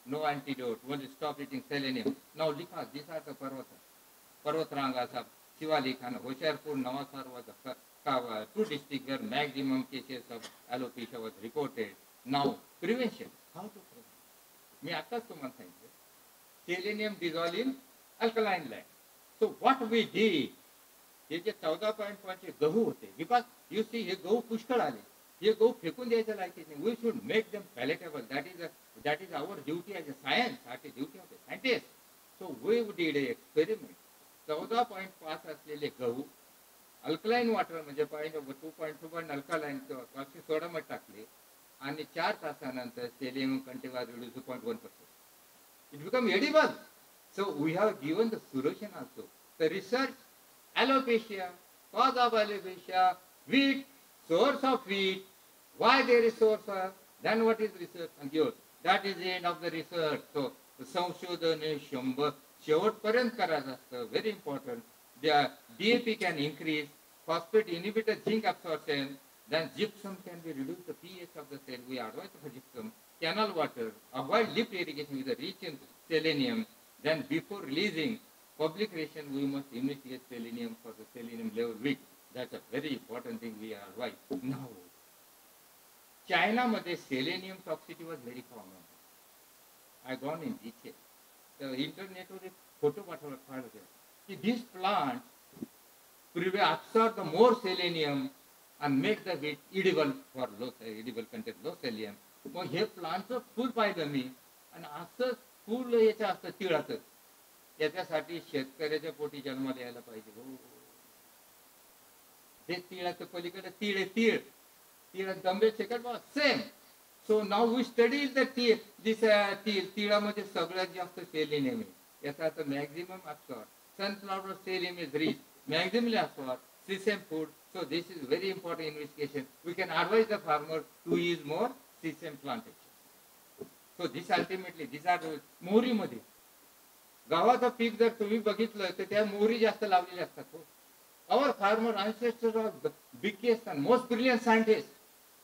S1: no antidote. Only stop eating selenium. Now because these are the Parvatrangas of Shivalik and Hoshiarpur, Navasar was the 2 districts where maximum cases of alopecia was reported. Now prevention. How to prevent? मी आताच तुम्हाला सांगितलं, selenium dissolve in alkaline land. So what we did, हे जे 14.5 गहू होते, because you see हे गहू पुष्कळ आले, हे गहू फेकून द्यायचं लायकीच नाही. We should make them palatable. That is our duty as a science, that is duty of the scientist. So we did an experiment. 14.5 असलेले गहू अल्कलाइन वॉटर म्हणजे 2.2 अल्कलाइन कॉल्शियम सोडामध्ये टाकले आणि 4 तासानंतर selenium content was reduced to 0.1%. It become edible. So we have given the solution also. The research, alopecia, cause of alopecia, wheat, source of wheat, why there is source of, then what is research and give. That is the end of the research. So संशोधन हे शेवटपर्यंत करायचं असतं. Very important. The DAP can increase, phosphate inhibitor zinc absorption, Then gypsum can be reduced the pH of the cell. We advise for gypsum. Canal water, avoid lift irrigation with a rich in selenium. Then before releasing public ration, we must investigate selenium for the selenium level weak. That's a very important thing we advise. Now, China मध्ये selenium toxicity was very common. I gone in detail. The internet वर एक फोटो पाठवला की this plant absorb the more selenium and make the wheat edible for low edible content low selenium. मग हे प्लांटचं फुल पाहिलं मी आणि असं फुल याचं असतं तिळाचं. याच्यासाठी शेतकऱ्याच्या पोटी जन्माला यायला पाहिजे. हो, हे तिळाचं पलीकडे तीळ आहे, तीळ तीळ दंबे second same. So now we study the til. This तिळामध्ये सगळ्यात जास्त सेलेनियम आहे. याचा अर्थ maximum absorb. Sunflower selenium is rich, maximally absorb sesame food. So this is very important investigation. We can advise the farmer to use more sesame plantation. So this ultimately these are मोहरी मध्ये गव्हाचं पीक जर तुम्ही बघितलं तर त्या मोहरी जास्त लावलेली असतात. हो, our farmer ancestors are the biggest and most brilliant scientists.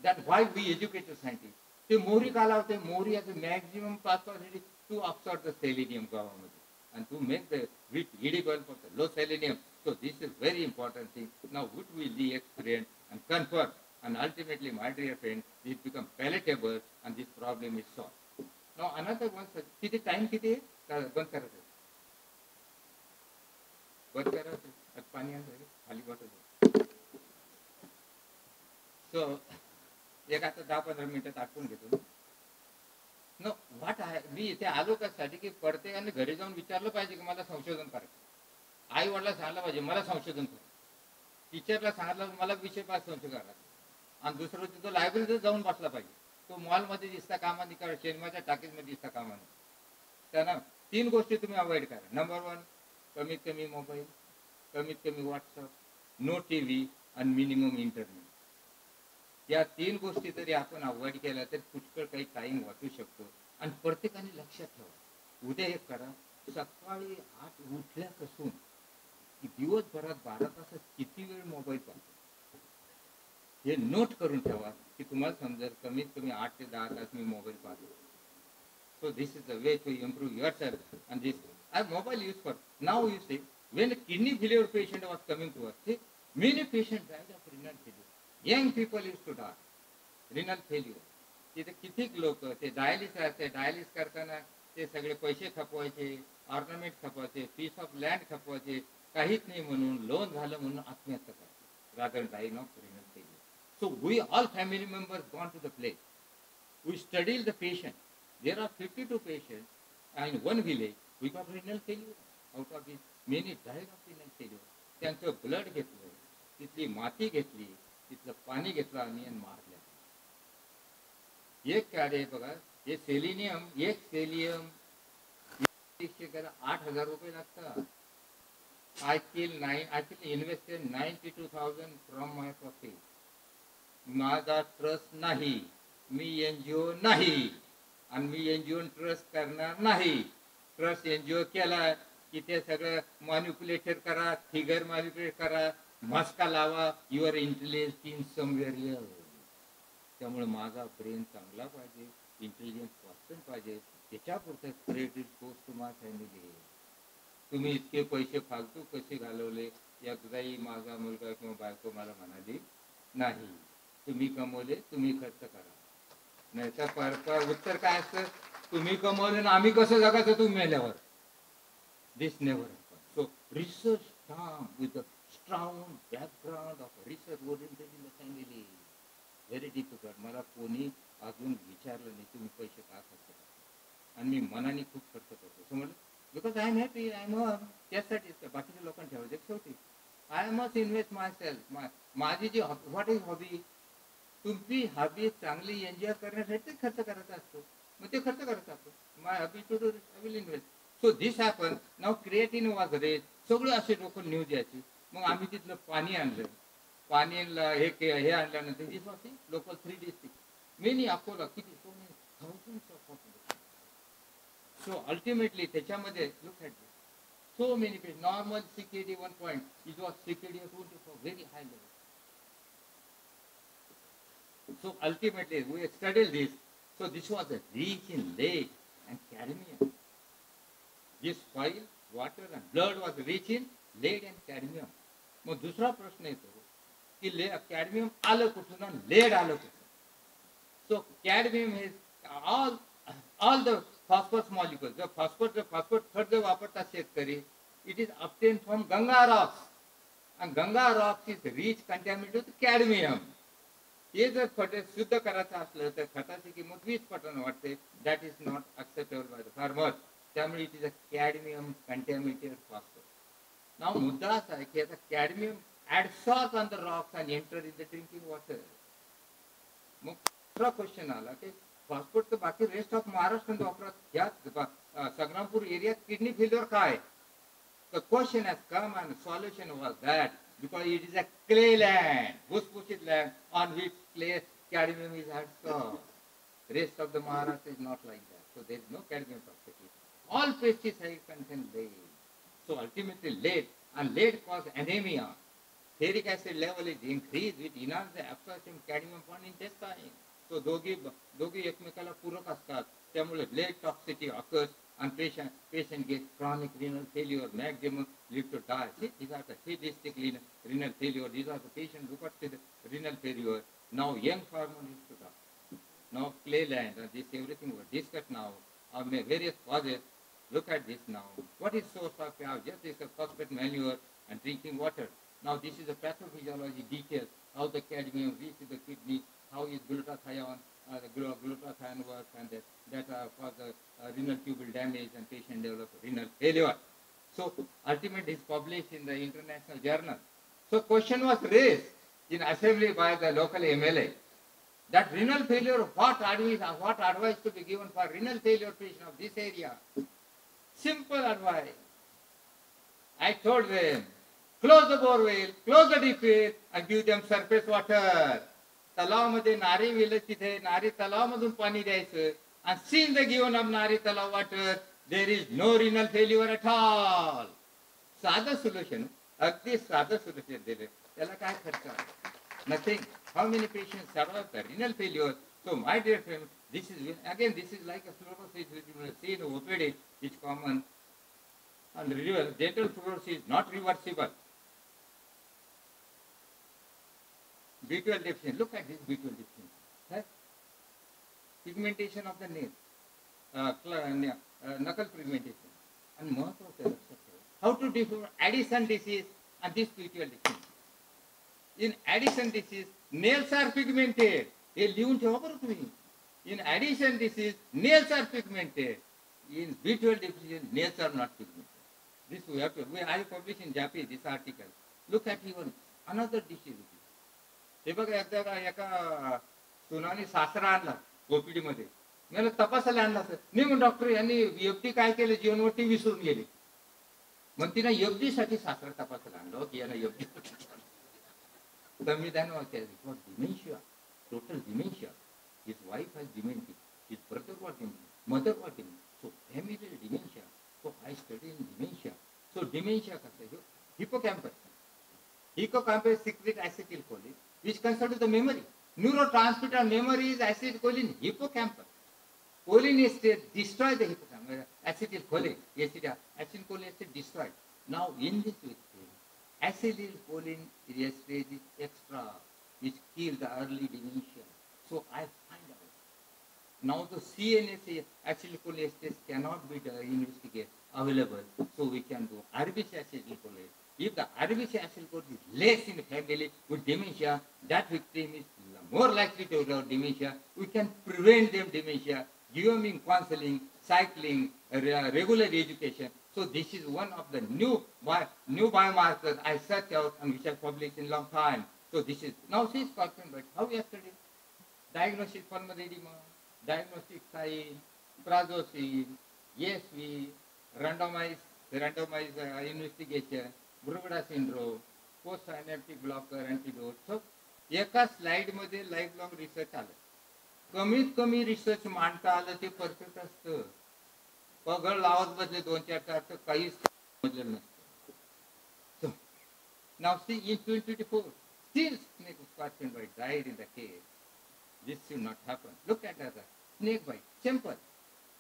S1: That's why we educated scientists. ते मोहरी का लावते? मोहरी has a maximum capacity to absorb the selenium गव्हामध्ये and to make the wheat edible for the low selenium. So this is very important thing. Now what will be experienced and confirmed, and ultimately, my dear friend, it becomes palatable and this problem is solved. Now another one, किती time किती आहे? बंद करायचं. बंद करायचं. पाणी आणलं खाली बॉटल. So एक आता 10-15 मिनिटात आठवून घेतो. नो व्हॉट आहे, मी इथे आलो कशासाठी की प्रत्येकाने घरी जाऊन विचारलं पाहिजे की मला संशोधन करायचं. आई वडिला सांगितलं पाहिजे मला संशोधन कर. टीचरला सांगितलं मला विषय पास संशोधन करायचं. आणि दुसरं तो लायब्ररीत जाऊन बसला पाहिजे. तो मॉलमध्ये दिसता कामा नाही करा, सिनेमाच्या टाकीजमध्ये दिसता कामा नाही. त्यांना 3 गोष्टी तुम्ही अवॉइड करा. नंबर 1, कमीत कमी मोबाईल, कमीत कमी व्हॉट्सअप, नो टीव्ही आणि मिनिमम इंटरनेट. या 3 गोष्टी जरी आपण अवॉइड केल्या तर पुष्कळ काही टाइम वाचू शकतो. आणि प्रत्येकाने लक्षात ठेवा, उद्या एक करा, सकाळी 8 उठल्यापासून दिवसभरात 12 तासात किती वेळ मोबाईल पाहतो हे नोट करून ठेवा की तुम्हाला समजेल कमीत कमी 8 ते 10 तास मी मोबाईल पाहतो. So this is the way to improve yourself. And this I mobile use for now you see when a kidney failure patient was coming to us, see, many patients died of renal failure. Young people used to die. Renal failure. तिथे किती लोक ते डायलिस करताना ते सगळे पैसे खपवायचे, ऑर्नामेंट खपवायचे, पीस ऑफ लँड खपवायचे, काहीच नाही म्हणून लोन झालं म्हणून आत्महत्या करायची rather than dying of renal failure. So we all family members gone to the place. We studied the patient. There are 52 patients in one village. We got renal failure. Out of this, many died of renal failure. त्यांचं ब्लड घेतलं, तिथली माती घेतली, तिथलं पाणी घेतलं आणि मारलं. एक कार्य बघा, हे सेलिनियम, एक सेलियम 8,000 रुपये लागतात. I invested 92,000 from my pocket. माझा ट्रस्ट नाही, मी एनजीओ नाही आणि मी एनजीओ ट्रस्ट करणार नाही. ट्रस्ट एनजीओ केला की ते सगळं मॅनिप्युलेटेड करा, फिगर मॅनिप्युलेट करा, मस्का लावा, your intelligence in somewhere else. त्यामुळे माझा ब्रेन चांगला पाहिजे, इंटेलिजन्स पर्सन पाहिजे, त्याच्यापुरतं credit goes to my family. तुम्ही इतके पैसे फालतू कसे घालवले एकदाही माझा मुलगा किंवा बायको मला म्हणाली नाही. तुम्ही कमवले, तुम्ही खर्च करा. नाही तर उत्तर काय असतं, तुम्ही कमवले ना आम्ही कसं जगायचं तुम्ही मेल्यावर. This never happen. So research come with a strong background of research oriented in the family. Very difficult. मला कोणी अजून विचारलं नाही तुम्ही पैसे का खर्च करता, आणि मी मनाने खूप खर्च करतो. समजलं, because I am happy, I am earn. त्यासाठी बाकीच्या लोकांना ठेवायचं शेवटी I must invest my self. माझी जी व्हॉट इज हॉबी, तुमची हॉबी चांगली एन्जॉय करण्यासाठी खर्च करायचा असतो, मग ते खर्च करायचा असतो. My hobby to do I will invest. So this happen. Now creatine was raise. सगळे असे लोक न्यूज यायची. मग आम्ही तिथलं पाणी आणलं, पाणी हे आणल्यानंतर this was local 3 district many Akola किती so many thousands of population. So ultimately त्याच्यामध्ये look at this so many patient. Normal CKD 1 point, it was CKD 24, very high level. So ultimately, we studied this. So this was a rich in lead and cadmium. This soil, water and blood was rich in lead and cadmium. मग दूसरा प्रश्न येतो की cadmium आलं कुठून आणि lead आलं कुठून? So cadmium is all the phosphorus molecules. The phosphorus third वापरतात शेतकरी. It is obtained from Ganga rocks. And Ganga rocks is rich contaminated with cadmium. हे जर खत शुद्ध करायचं असलं तर खताची किंमत 20 पटाने वाटते. That is not acceptable by the farmer. त्यामुळे it is a cadmium contaminated phosphorus. Now मुद्दा असा आहे की आता cadmium adsorbs on the rocks and enter in the drinking water. मग दुसरा क्वेश्चन आला की फॉस्फेट तर बाकी रेस्ट ऑफ महाराष्ट्र वापरत या संग्रामपूर एरियात किडनी फेल्युअर काय? The question has come and the solution was that because it is a clay land, bush land on which clay cadmium is adsorbed. Rest of the Maharashtra is not like that. So there is no cadmium toxicity. All pesticides contain lead. So ultimately lead and lead causes anemia. Ferric acid level is increased which enhances the absorption of cadmium from intestine. So दोघी एकमेकाला पूरक असतात. त्यामुळे lead toxicity occurs and patient gets chronic renal failure, maximum lead to die. See, these are the sadistic renal failure. These are the patients who got the renal failure. Now young farmer needs to die. Now clay land, this everything was discussed now. Various causes. Look at this now. What is source of just this phosphate manure and drinking water. Now this is the pathophysiology details, how the cadmium reaches the kidney, how is glutathione, glutathione works, and that cause the renal tubule damage and patient develop renal failure. So ultimately is published in the international journal. So question was raised in assembly by the local MLA that renal failure, what advice to be given for renal failure patient of this area? Simple advice. I told them, close the borewell, close the deep well, and give them surface water. तलावामध्ये नारी विल तिथे नारी तलावामधून पाणी द्यायचं and since the given of Nari Talav water, there is no renal failure at all. साधं solution, अगदी साधं solution दिले. त्याला काय खर्च आहे? Nothing. How many patients survive the renal failure? So my dear friends, this is again this is like a fluorosis which you will see in OPD, it's common. And dental fluorosis is not reversible. B12 deficiency. Look at this B12 deficiency. Right? Pigmentation of the nail, knuckle pigmentation. And महत्वाचं लक्षात ठेवा. How to differ Addison disease and this B12 deficiency. In Addison disease, nails are pigmented. हे लिहून ठेवा बरं तुम्ही. In Addison disease, nails are pigmented. In B12 deficiency, nails are not pigmented. This we have to. I published in Japanese this article. Look at even another disease. हे बघा एकदा एका सुनाने सासरा आणला ओपीडी मध्ये मला तपासायला आणला सर नाही मग डॉक्टर यांनी एफडी काय केलं जीवनवरती विसरून गेले मग तिने एफडी साठी सासरा तपासायला आणलं की याला एफडी संविधान dementia total dementia his wife has dementia his brother was dementia mother was dementia so family dementia so I study in dementia so dementia कसं hippocampus secrete acetylcholine which concerns the memory. Neurotransmitter memory is acetylcholine hippocampus. Choline is destroy the hippocampus. Acetylcholine, acetylcholine is destroyed. Now in this way, acetylcholine is extra which kills the early dementia. So I find out. Now the CNS acetylcholine cannot be investigated available. So we can do RBC acetylcholine. If the RBC acetylcholine is less in the family with dementia, that victim is more likely to have dementia. We can prevent them dementia, give them in counseling, cycling, regular education. So this is one of the new biomarkers I searched out and which I published in long time. So this is now see scorpion bite. How we have studied? Diagnostic pulmonary edema, diagnostic sign, prazosin, ESV, randomized investigation. Brugada syndrome, post-synaptic blocker, antidote. So, एका स्लाइड मध्ये लाईफ लॉंग रिसर्च आलं कमीत कमी रिसर्च मांडता आलं ते परफेक्ट असतं पगड लावत बसले 2-4 तास काहीच समजलं नसतं नाव C in 2024 still snake scorpion bite died in the cave This should not happen. Look at that. Snake bite. Simple.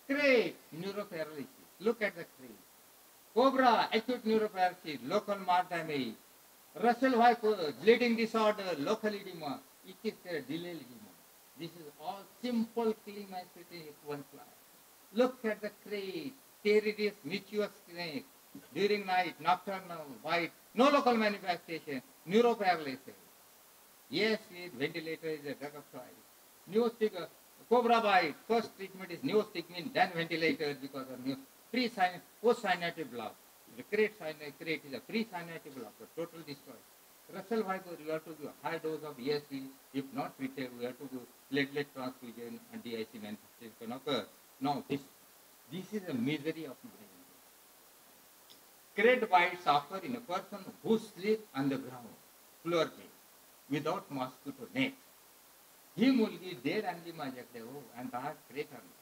S1: Great. Neuroparalysis. Look at the tree. Cobra. Acute neuroparalysis. Local mark damage. Russell White bleeding disorder. Local edema. It is a delayed edema. This is all simple climaticity one fly. Look at the crate. Pteridis mischievous snake. During night, nocturnal, white, no local manifestation, neuroparalysis. Yes, ventilator is a drug of choice. Neostick, cobra bite, first treatment is neostigmine, then ventilator because of post-synaptic block. The crate is a pre-synaptic block, total destroy. Russell Viper, you have to give high dose of ESC. If not treated, we have to do platelet transfusion and DIC manifestation can occur. Now, this is a misery of mind. Crate bites occur in a person who sleeps on the ground, floor without mosquito net. ही मुलगी डेड आणली माझ्याकडे हो आणि 10 क्रेट आणला.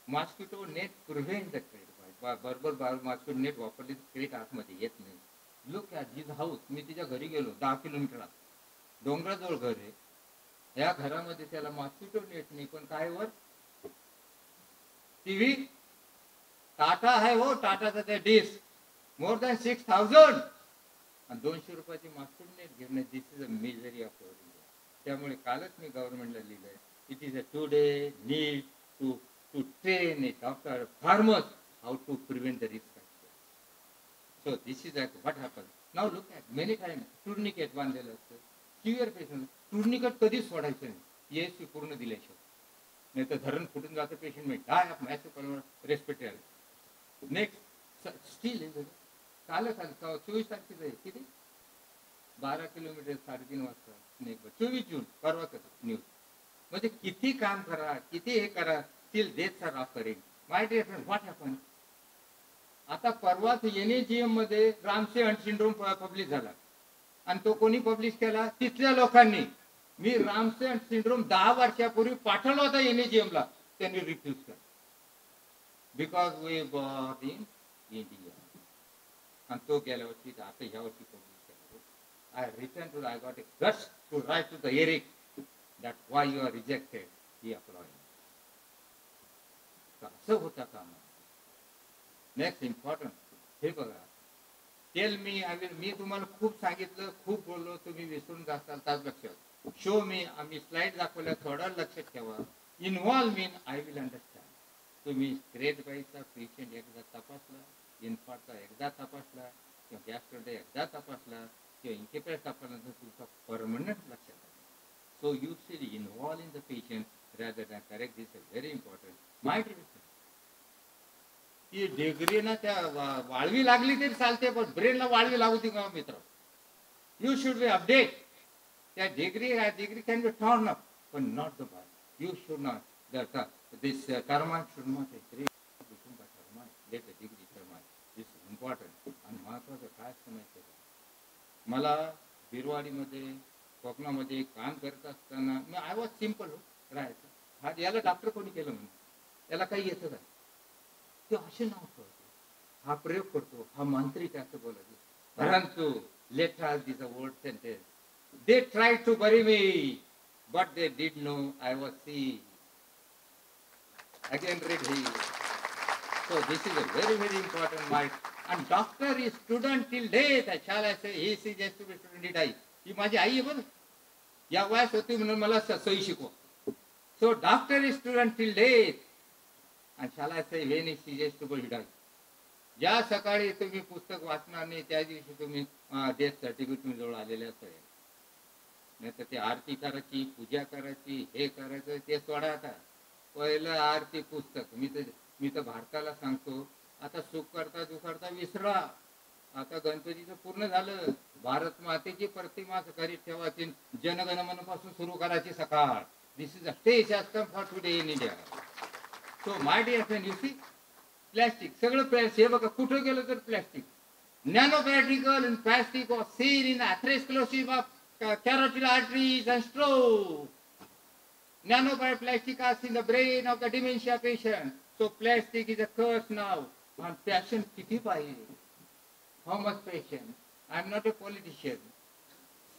S1: Mosquito net prevent the krait by बरोबर मॉस्किटो नेट वापरली क्रेट आतमध्ये येत नाही. Look at his house. मी तिच्या घरी गेलो 10 किलोमीटर डोंगराजवळ घर आहे. या घरामध्ये त्याला मॉस्किटो नेट नाही पण काय वर टीव्ही टाटा आहे हो. टाटाचा त्या डिश मोर दॅन 6000 आणि 200 रुपयाची मॉस्किटो नेट घेणे. This is a misery of our India. त्यामुळे कालच मी गव्हर्नमेंटला लिहिलंय it is a today need to train a doctor farmers how to prevent the risk. So this is what happen. Now look at many time tourniquet बांधलेलं असतं. सिव्हिअर पेशंट टुर्निकेट कधीच सोडायचं नाही ESC पूर्ण दिल्याशिवाय. नाही तर धरण फुटून जातं पेशंट मी die of massive respiratory. Next still कालच 24 तारखेचं आहे किती 12 किलोमीटर 3:30 वाजता स्नेक 24 जून परवाच न्यूज. म्हणजे किती काम करा किती हे करा still deaths are occurring. My dear friend what happen. आता परवाच NAGM मध्ये रामसे हंट सिंड्रोम पब्लिश झाला आणि तो कोणी पब्लिश केला तिथल्या लोकांनी. मी रामसे हंट सिंड्रोम 10 वर्षापूर्वी पाठवला होता NAGM ला. त्यांनी रिफ्यूज केला because we born in India. आणि तो गेल्या वर्षी आता ह्या वर्षी पब्लिश केला. I return to I got a guts to write to the Eric that why you are rejected he apply. असं होता काम. नेक्स्ट इम्पॉर्टंट हे बघा. टेल मी मी तुम्हाला खूप सांगितलं खूप बोललो तुम्ही विसरून जाताल तास लक्षात. शो मी आम्ही स्लाइड दाखवल्या थोडं लक्षात ठेवा. Involve mean I will understand. तुम्ही ग्रेट बाईचा पेशंट एकदा तपासला इन्फॉर्टचा एकदा तपासला किंवा गॅस्ट्रोडे एकदा तपासला किंवा इंकेपॅट तपासल्यानंतर तुमचा परमनंट लक्षात आला. So you should involve in the patient rather than correct. This is very important. My ती डिग्री ना त्या वाळवी लागली तरी चालते पण ब्रेनला वाळवी लागू ती का मित्र. You should be update. त्या degree can be turn up पण not the body. You should not this termite should not let the degree termite. This is important. आणि महत्वाचं काय समजतं मला बिरवाडीमध्ये कोकणामध्ये काम करत असताना मी आय वॉज सिम्पल राहायचं. हा याला डॉक्टर कोणी केलं म्हणून याला काही येतं काय ते असे नाव करतो. हा प्रयोग करतो हा मांत्रिक असं बोलत. परंतु let us this word sentence. They try to bury me but they did know I was see. Again read he. So this is a very very important point. And doctor is student till death. Shall I say he is just to be student till die. ही माझी आई आहे बरं. या वयास होती म्हणून मला सही शिकव. So doctor is student till death. And shall I say when he is to be die. ज्या सकाळी तुम्ही पुस्तक वाचणार नाही त्या दिवशी तुम्ही डेथ सर्टिफिकेट तुम्ही जवळ आलेले असेल. नाही तर ते आरती करायची पूजा करायची हे करायचं ते सोडा. आता पहिलं आरती पुस्तक. मी तर भारताला सांगतो आता सुख करता दुखरता विसरा. आता गणपतीचं पूर्ण झालं. भारत मातेची प्रतिमा सकाळी ठेवायची. जनगणमनापासून सुरू करायची सकाळ. This is a stage has come for today in India. So my dear friend you see plastic सगळं प्लॅस्टिक. हे बघा कुठं गेलं तर plastic. Nano particle in plastic of seen in atherosclerosis of carotid arteries and stroke. Nanoplastic is in the brain of the dementia patient. So plastic is a curse now. And patient kiti pahiye. How much patient? I am not a politician.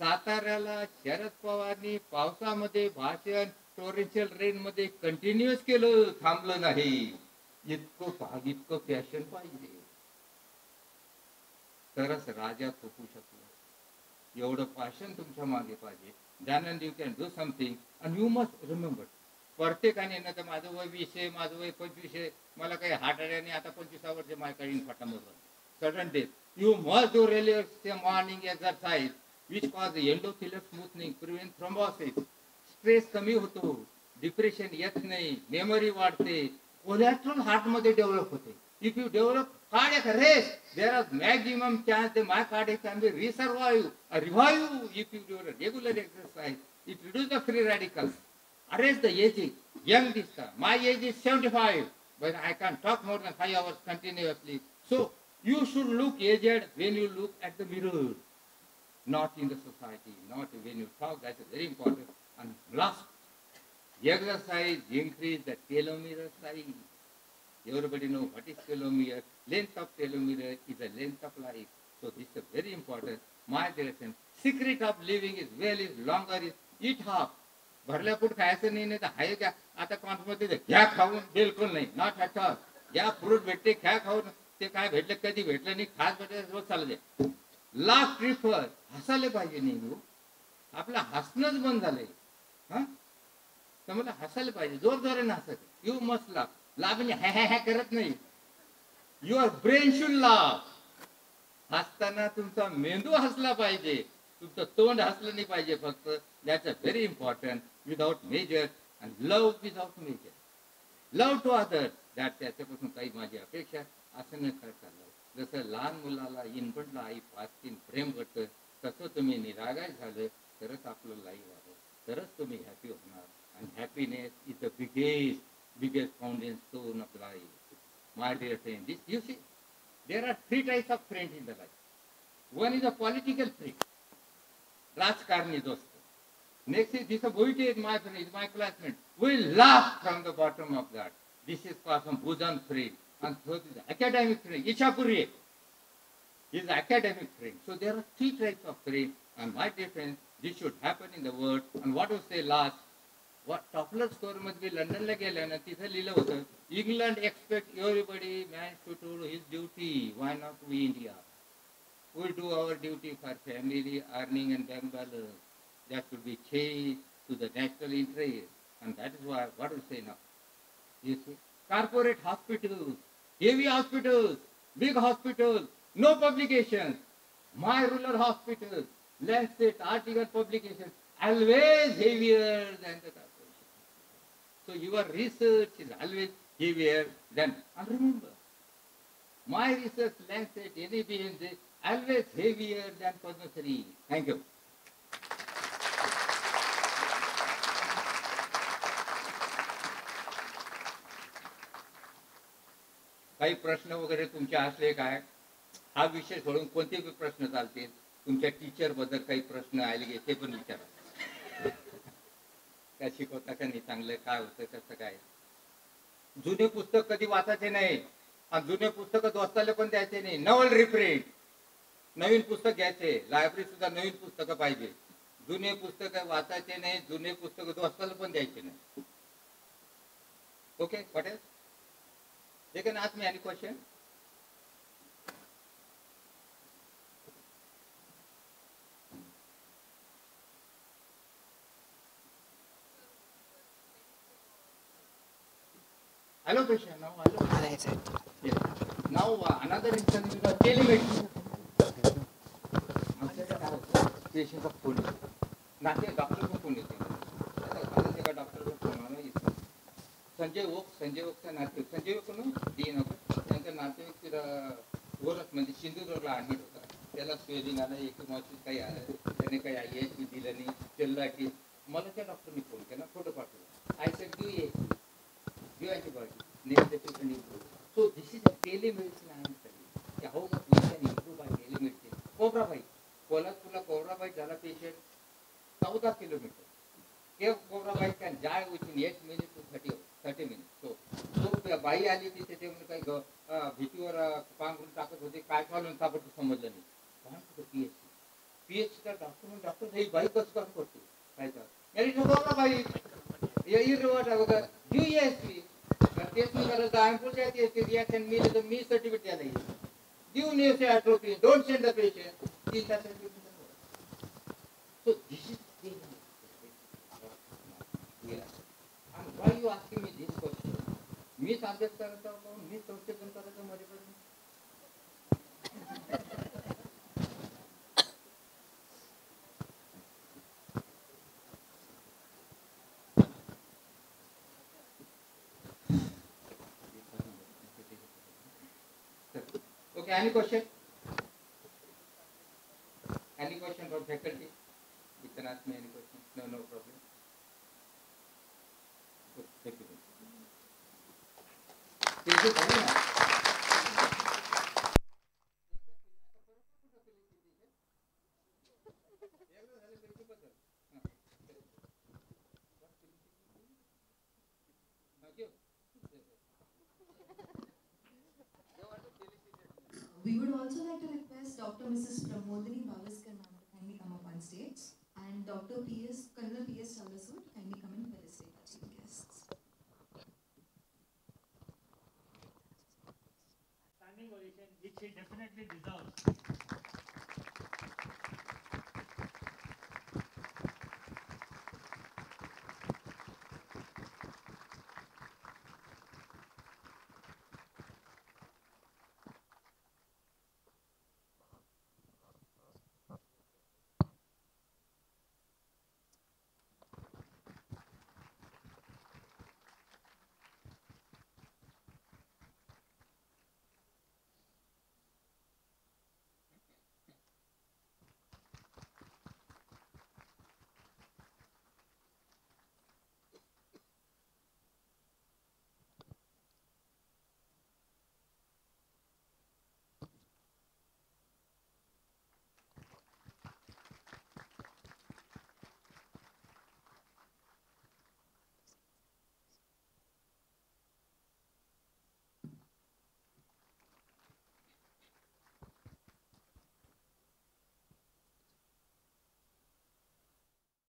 S1: साताऱ्याला शरद पवारनी पावसामध्ये भाषण टोरेन्शियल रेन मध्ये कंटिन्युअस केलं, थांबलं नाही. इतकं पॅशन पाहिजे तरच राजा थोपू शकतो. एवढं पॅशन तुमच्या मागे पाहिजे. then you can do something and you must remember. प्रत्येकाने ना तर माझं वय 20 माझं वय 25 मला काही हार्ट अटॅकने आता 25 वर्ष माय काढीन फटामधून sudden death. You must do really morning exercise which cause endothelial smoothing, prevent thrombosis, stress कमी होतो, डिप्रेशन येत नाही, मेमरी वाढते, कोलेस्ट्रॉल हार्ट मध्ये डेव्हलप होते. If you develop cardiac arrest, there is maximum chance that my cardiac can be revive if you do a regular exercise. It reduces the free radicals, arrest the aging, young this time. My age is 75, but I can talk more than 5 hours continuously. So you should look aged when you look at the mirror, not in the society, not when you talk. That's very important. And last, exercise increase the telomere size. Everybody know what is telomere. Length of telomere is the length of life. So this is very important. My direction. Secret of living is well is longer is eat half. भरल्या पोट खायचं नाही तर आहे का आता कॉन्फमध्ये घ्या खाऊन बिलकुल नाही. Not at all. ज्या फ्रूट भेटते घ्या खाऊन, ते काय भेटलं कधी भेटलं नाही, खास भेटलं रोज चालू दे. लास्ट प्रिफर हसायला पाहिजे नाही. आपलं हसणंच बंद झालंय. हा तर मला हसायला पाहिजे, जोर जोराने हसत. You must laugh. लाभ म्हणजे हॅ करत नाही. Your brain should laugh. हसताना तुमचा मेंदू हसला पाहिजे, तुमचं तोंड हसलं नाही पाहिजे फक्त. That's a very important. Without measure and love without measure. Love to others that त्याच्यापासून काही माझी अपेक्षा असं न करता लव. जसं लहान मुलाला इन्फंटला आई पाचतीन प्रेम करतं, तसं तुम्ही निरागाय झालं तरच आपलं लाईफ आहे, तरच तुम्ही हॅपी होणार. And happiness is the biggest foundation stone of life. My dear friend, this you see, there are 3 types of friends in the life. One is a political friend, Rajkarni dost. Next is this a Boite is my friend, is my classmate. We laugh from the bottom of that. This is called some Bhujan friend. And third is academic friend, Ishapuri is academic friend. So there are 3 types of friends. And my dear friends, this should happen in the world. And what to say last? टॉपलर स्कोर मध्ये लंडनला गेल्या ना, तिथं लिहिलं होतं England expect everybody man to do his duty, why not we India? We do our duty for family earning and bank balance. That should be change to the national interest. And that is what we say now. You see corporate hospitals, heavy hospitals, big hospitals, no publication. My rural hospital, Lancet article publication always heavier than the corporation. So your research is always heavier than. And remember, my research Lancet, NABN, always heavier than Padma Shri. Thank you. काही प्रश्न वगैरे तुमचे असले काय? हा विषय सोडून कोणतेही प्रश्न चालतील. तुमच्या टीचर बद्दल काही प्रश्न आले ते पण विचारा. काय शिकवता का नाही चांगलं, काय होतं कसं काय. जुने पुस्तक कधी वाचायचे नाही आणि जुने पुस्तक दोस्ताला पण द्यायचे नाही. नवल रिप्रिंट, नवीन पुस्तक घ्यायचे. लायब्ररी सुद्धा नवीन पुस्तकं पाहिजे. जुने पुस्तक वाचायचे नाही, जुने पुस्तक दोस्ताला पण द्यायचे नाही. Okay Patel, they can ask me any question. Hello, patient. Now, hello. Yes. Now, another instance is the telemedicine. पेशंटचा फोन येतो, नाते डॉक्टरचा फोन येते. एका डॉक्टरचा फोन आला येतो. संजय ओकचा नातेवाईक, संजय ओक डी नको, त्यांचा नातेवाईक तिथं गोरख म्हणजे सिंधुदुर्गला ॲडमिट होता. त्याला स्वेलिंग आलं, एक मावशीत काही आलं, त्याने काही IAC दिलं नाही, त्याला की मला त्या डॉक्टरने फोन केला, फोटो पाठवला. I said give antibiotic, next the patient improve. So this is a telemedicine I am studying. How much we can improve by telemedicine. Cobra bite, कोल्हापूरला कोबरा बाईट झाला patient 14 kilometre. Cobra bite can die within 8 minutes to 30 minutes. So बाई आली तिथे ते म्हणजे काही भीतीवर पांघरून टाकत होते, काय चालून सापडतं समजलं नाही. PhD. PhD डॉक्टर ही बाई कसं काम करतो काय तर यारी ठोकवला बाई या इरवाट बघा USP तेच मी करत आहे पुढे ते रिएक्शन मी सर्टिफिकेट द्यायला येईल देऊन येते आठवते डोंट सेंड द पेशंट 3 तासात so this is the and why you asking me this question मी अभ्यास करत आहोत मी संशोधन करायचं माझ्याकडे Okay, any question? Any question from faculty? You can ask me any question. No problem. Good, thank you. Thank you.
S2: We would also like to request Dr. Mrs. Pramodini Bavaskar ma'am to kindly come up on stage and Dr. Colonel P.S. Chalasu to kindly come and felicitate our chief guests.
S3: Standing ovation, which he definitely deserves.